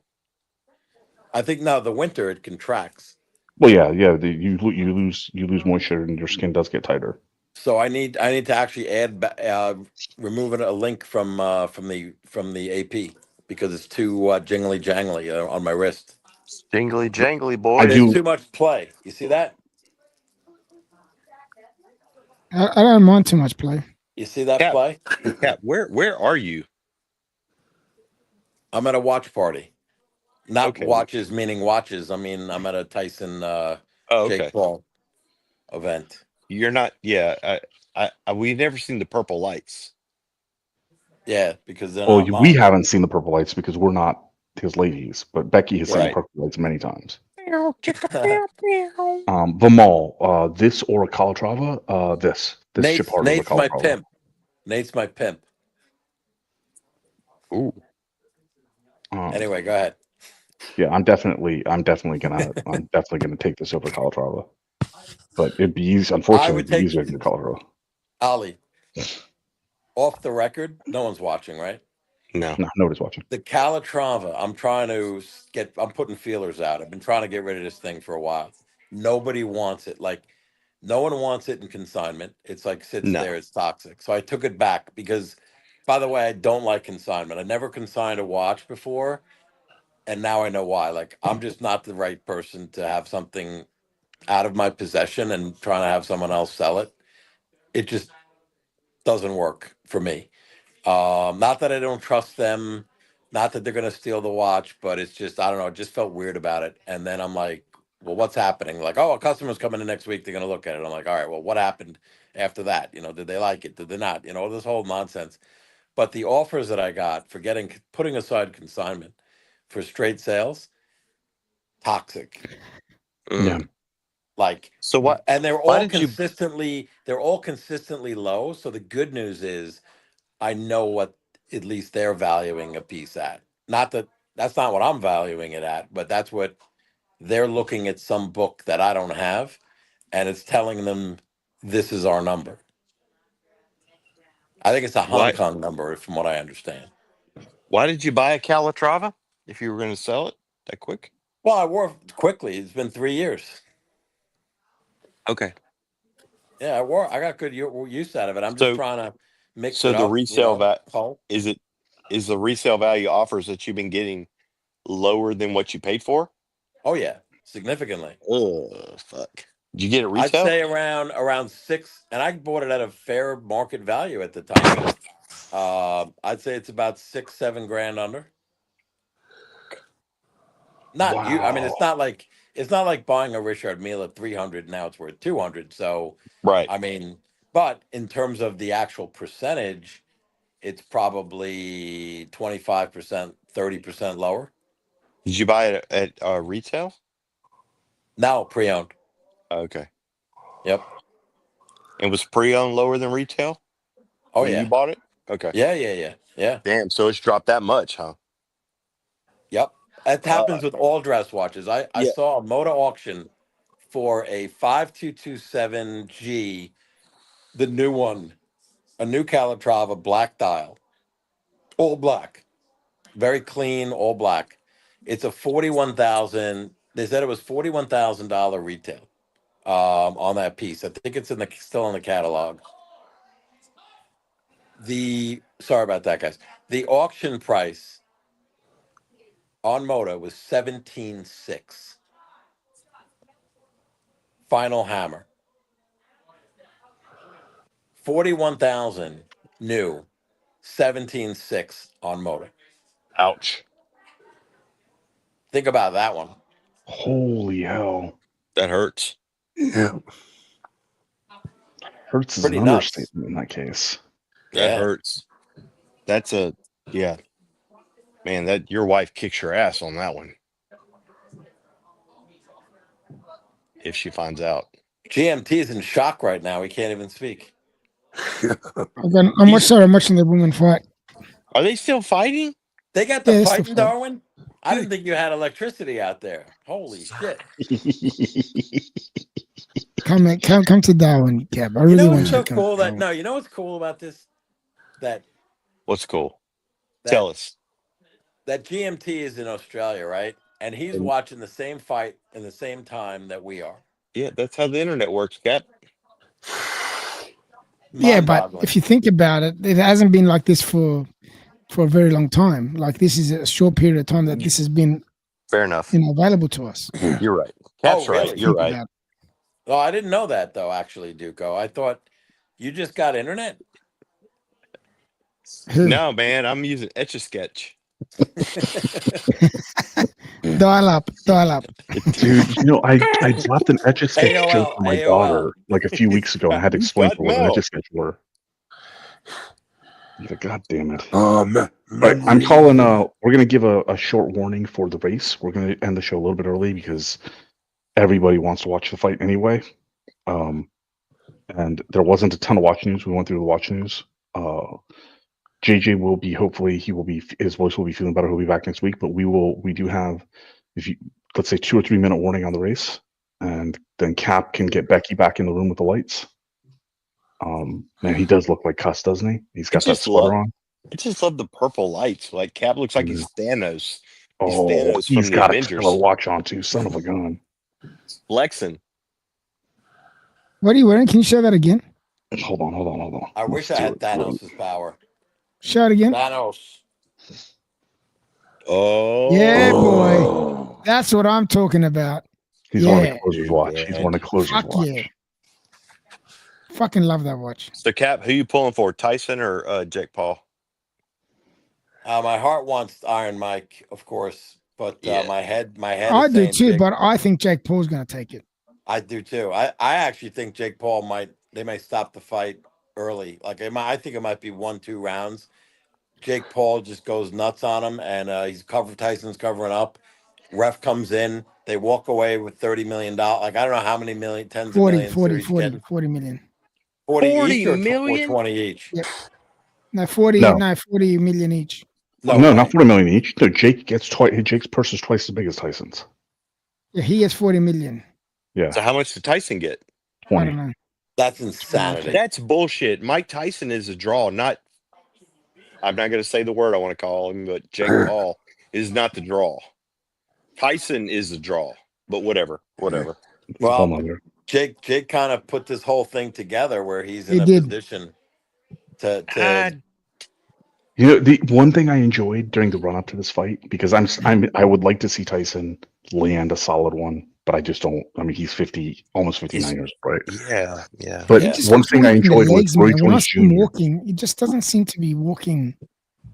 I think now the winter it contracts. Well, yeah. You lose moisture and your skin does get tighter. So I need to actually add removing a link from the AP because it's too jingly jangly on my wrist. Jingly jangly, I boy. There's do. too much play. You see that? I don't mind too much play. You see that Cap, play? Cap, where are you? I'm at a watch party. Not Okay. watches meaning watches. I mean I'm at a Tyson Oh, Jake okay. Paul event. You're not. Yeah. We've never seen the purple lights. Yeah, because they're Well, not we mine. haven't seen the purple lights because we're not his ladies, but Becky has seen the Right. purple lights many times. Vimal, this or a Calatrava, this Chipard over Nate's my Calatrava. pimp. Nate's my pimp. Ooh. Anyway, go ahead. Yeah, I'm definitely gonna take this over Calatrava. But it'd be easy. Unfortunately, it'd be easier than Calatrava. Ali. Off the record, no one's watching, right? No. No, nobody's watching. The Calatrava, I'm putting feelers out. I've been trying to get rid of this thing for a while. Nobody wants it. Like, no one wants it in consignment. It's like sits No. there, it's toxic. So I took it back because, by the way, I don't like consignment. I never consigned a watch before, and now I know why. Like, I'm just not the right person to have something out of my possession and trying to have someone else sell it. It just doesn't work for me. Not that I don't trust them Not that they're going to steal the watch, but it's just, I don't know, it just felt weird about it. And then I'm like, well, what's happening? Like, oh, a customer's coming in next week. They're going to look at it. I'm like, all right, well, what happened after that? You know, did they like it? Did they not? You know, this whole nonsense. But the offers that I got for putting aside consignment for straight sales, toxic. Yeah. Like, So what? and they're Why all did you? consistently low. So the good news is I know what at least they're valuing a piece at. Not that that's not what I'm valuing it at, but that's what they're looking at some book that I don't have, and it's telling them this is our number. I think it's a Hong Why? Kong number, from what I understand. Why did you buy a Calatrava if you were going to sell it that quick? Well, I wore it quickly. It's been 3 years. Okay. Yeah, I got good use out of it. I'm just So, trying to mix so it the up. resale Paul. is the resale value offers that you've been getting lower than what you paid for? Oh yeah, significantly. Oh fuck! Did you get it I'd retail? say around 6, and I bought it at a fair market value at the time. I'd say it's about 6-7 grand under. Not you. I mean, it's not like buying a Richard Mille at 300. Now it's worth 200. So Right. I mean, but in terms of the actual percentage, it's probably 25%, 30% lower. Did you buy it at retail? No, pre-owned. Okay. Yep. And was pre-owned lower than retail? Oh when yeah. you bought it? Okay. Yeah. Damn. So it's dropped that much, huh? Yep. It happens with all dress watches. I Yeah. saw a motor auction for a 5227G, the new one, a new Calatrava black dial, all black, very clean, all black. It's a 41,000. They said it was $41,000 retail on that piece. I think it's still in the catalog. Sorry about that, guys. The auction price on Moto was 17.6. Final hammer. 41,000 new, 17.6 on Moto. Ouch. Think about that one. Holy hell. That hurts. Yeah. Hurts is Pretty an nuts. understatement in that case. That Yeah. hurts. That's man, that your wife kicks your ass on that one. If she finds out. GMT is in shock right now. He can't even speak. I'm watching the women fight. Are they still fighting? They got the Yeah, fight it's in the fight. Darwin? I didn't think you had electricity out there. Holy shit. Come to Darwin, Gab. I You really know want what's you so to come. cool you know what's cool about this? What's cool? That Tell us. that GMT is in Australia, right? And he's watching the same fight in the same time that we are. Yeah, that's how the internet works, Cap. Yeah, but if you think about it, it hasn't been like this for a very long time. Like this is a short period of time that this has been fair enough. Available to us. You're right. Cap's really? right. You're right. Well, I didn't know that though, actually, Duco. I thought you just got internet. No, man, I'm using Etch-a-Sketch. Dial up. Dude, I dropped an Etch-a-Sketch joke for my daughter like a few weeks ago and I had to explain to her what an Etch-a-Sketch were. God damn it. Right, I'm calling, we're going to give a short warning for the race. We're going to end the show a little bit early because everybody wants to watch the fight anyway. And there wasn't a ton of watch news. We went through the watch news. JJ will be, hopefully his voice will be feeling better. He'll be back next week, but we do have, let's say 2 or 3 minute warning on the race, and then Cap can get Becky back in the room with the lights. Man, he does look like Cuss, doesn't he? He's got that sweater on. I just love the purple lights. Like Cap looks like he's Thanos. He's got a killer watch on too. Son of a gun. Flexing. What are you wearing? Can you show that again? Hold on. I wish I had Thanos' power. Show it again. Thanos. Oh. Yeah, boy. That's what I'm talking about. He's wearing a closer's watch. He's wearing a closer's watch. Yeah. Fucking love that watch. So, Cap, who you pulling for, Tyson or Jake Paul? My heart wants Iron Mike, of course, but my head I is do saying too, Jake. but I think Jake Paul's going to take it. I do too. I actually think Jake Paul might stop the fight early. Like I think it might be 1-2 rounds. Jake Paul just goes nuts on him, and Tyson's covering up. Ref comes in, they walk away with $30 million. Like I don't know how many million, tens of millions they're each getting. 40 million. 40 each or million? 20 each? Yep. No, 40 million each. No, not 40 million each. No, Jake gets Jake's purse is twice as big as Tyson's. Yeah, he has 40 million. Yeah. So how much did Tyson get? 20. I don't know. That's insanity. That's bullshit. Mike Tyson is a draw, not. I'm not going to say the word I want to call him, but Jake Paul is not the draw. Tyson is the draw, but whatever. Well, Jake kind of put this whole thing together where he's in a position to. You know, the one thing I enjoyed during the run up to this fight, because I would like to see Tyson land a solid one, but I just don't. I mean, he's 50, almost 59 years old, right? Yeah. But one thing I enjoyed was Roy Jones Jr. Walking, he just doesn't seem to be walking.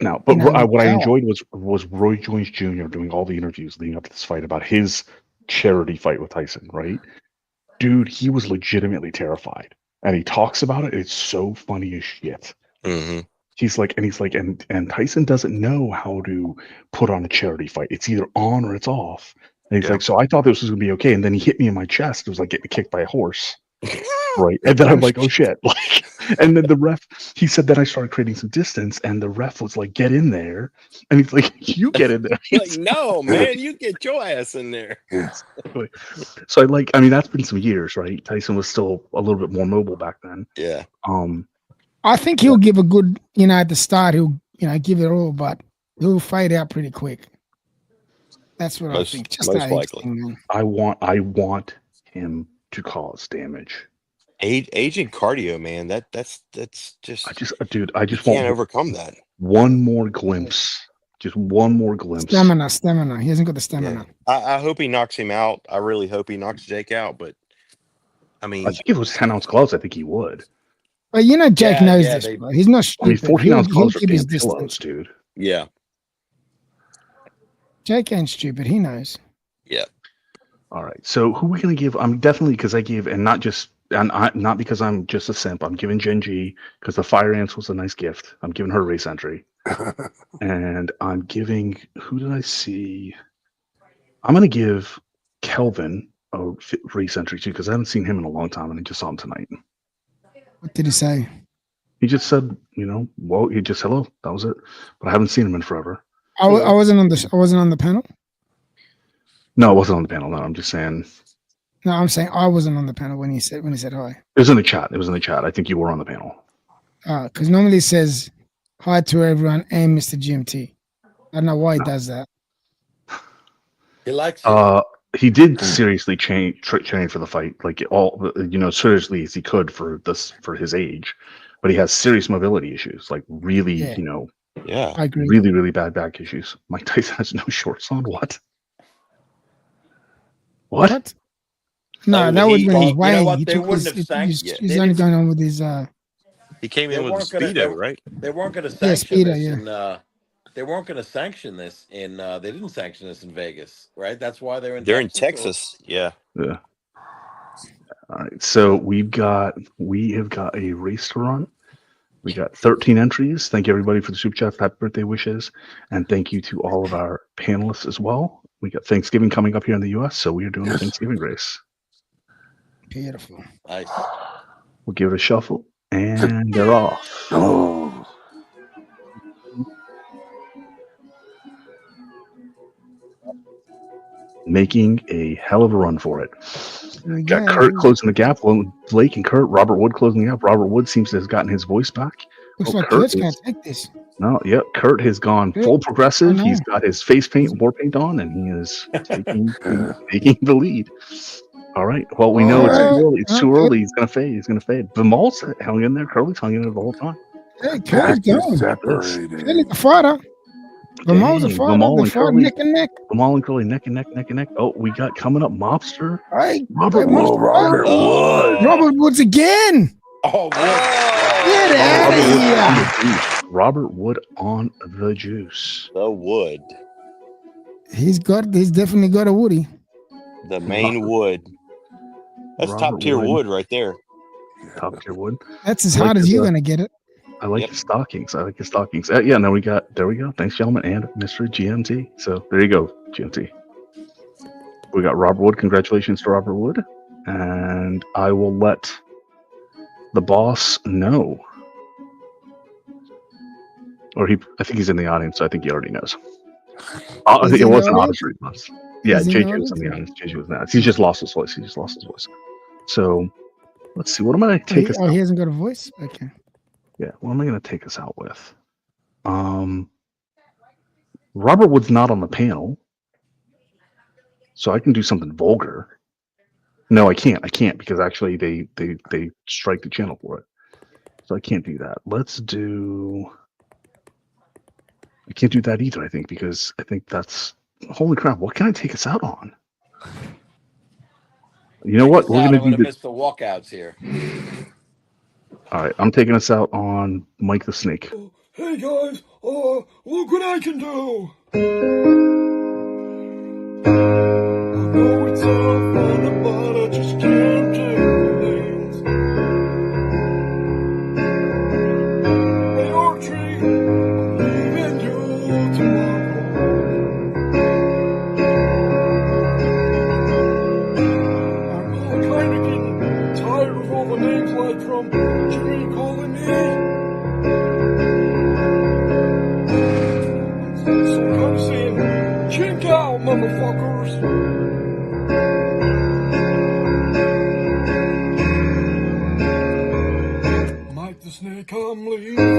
No, but what I enjoyed was Roy Jones Jr. doing all the interviews leading up to this fight about his charity fight with Tyson, right? Dude, he was legitimately terrified, and he talks about it. It's so funny as shit. Mm-hmm. He's like, and Tyson doesn't know how to put on a charity fight. It's either on or it's off. And he's like, so I thought this was gonna be okay, and then he hit me in my chest. It was like getting kicked by a horse, right? And then I'm like, oh shit! Like, and then the ref, he said that I started creating some distance, and the ref was like, get in there, and he's like, you get in there. Like, no, man, you get your ass in there. So I mean, that's been some years, right? Tyson was still a little bit more mobile back then. Yeah. I think he'll give a good, at the start, he'll, give it all, but he'll fade out pretty quick. That's what I think. Just most likely. I want him to cause damage. Aging cardio, man. That's just. I just can't overcome that. One more glimpse. Just one more glimpse. Stamina. He hasn't got the stamina. Yeah. I hope he knocks him out. I really hope he knocks Jake out. But I mean, I think if it was 10-ounce gloves, I think he would. But Jake knows this, bro. He's not stupid. I mean, 14-ounce gloves are keep his pillows, distance, dude. Yeah. Jake ain't stupid. He knows. Yeah. All right. So who are we gonna give? I'm definitely because I gave, and not because I'm just a simp. I'm giving Gen G because the Fire Ants was a nice gift. I'm giving her race entry, and I'm giving. Who did I see? I'm gonna give Kelvin a race entry too because I haven't seen him in a long time, and I just saw him tonight. What did he say? He just said, well, he just hello. That was it. But I haven't seen him in forever. I wasn't on the panel. No, I wasn't on the panel. No, I'm just saying. No, I'm saying I wasn't on the panel when he said hi. It was in the chat. I think you were on the panel. Because normally it says hi to everyone and Mr. GMT. I don't know why he does that. He likes it. He did seriously train for the fight, like seriously as he could for his age, but he has serious mobility issues, like really, I agree. really, really bad back issues. Mike Tyson has no shorts on. What? No, that was when he's weighing. He's only going on with his. He came in with a Speedo, right? They weren't going to sanction Speedo, this. They weren't going to sanction this in. They didn't sanction this in Vegas, right? That's why they're in. They're in Texas. Yeah. Yeah. All right. So we have got a race to run. We got 13 entries. Thank you everybody for the super chats, happy birthday wishes, and thank you to all of our panelists as well. We got Thanksgiving coming up here in the U.S., so we are doing a Thanksgiving race. Beautiful. Nice. We'll give it a shuffle, and they're off. Oh. Making a hell of a run for it. Got Kurt closing the gap. Blake and Kurt. Robert Wood closing the gap. Robert Wood seems to have gotten his voice back. Looks like Kurt's going to take this. No, yep. Kurt has gone full progressive. He's got his face paint, war paint on, and he is taking the lead. All right. Well, we know it's too early. It's too early. He's going to fade. Vimal's hung in there. Curly's hung in there the whole time. Hey, Curly's going. Curly's a fighter. Vimal's a fighter. They're fighting neck and neck. Vimal and Curly neck and neck. Oh, we got coming up Mobster. Hey, Robert Wood. Robert Woods again. Oh, get out of here. Robert Wood on the juice. The wood. He's definitely got a Woody. The main wood. That's top tier wood right there. Top tier wood. That's as hard as you're gonna get it. I like the stockings. Yeah, no, there we go. Thanks, gentlemen, and Mr. GMT. So there you go, GMT. We got Robert Wood. Congratulations to Robert Wood. And I will let the boss know. Or I think he's in the audience, so I think he already knows. It was an artistry boss. Yeah, JJ was in the audience. JJ was not. He just lost his voice. So let's see. What am I going to take us out? He hasn't got a voice? Okay. Yeah, what am I going to take us out with? Robert Wood's not on the panel, so I can do something vulgar. No, I can't. Because actually they strike the channel for it. So I can't do that. I can't do that either, I think, because I think that's... Holy crap, what can I take us out on? You know what? We're going to do miss the walkouts here. All right, I'm taking us out on Mike the Snake. Hey guys, look what I can do! I know it's all fun, but I just can't do things. Hey Archie, I'm leaving you tomorrow. I'm kinda getting tired of all the names like from Jimmy calling me. So I'm kind of saying, chink out, motherfuckers. Mike the Snake, I'm leaving.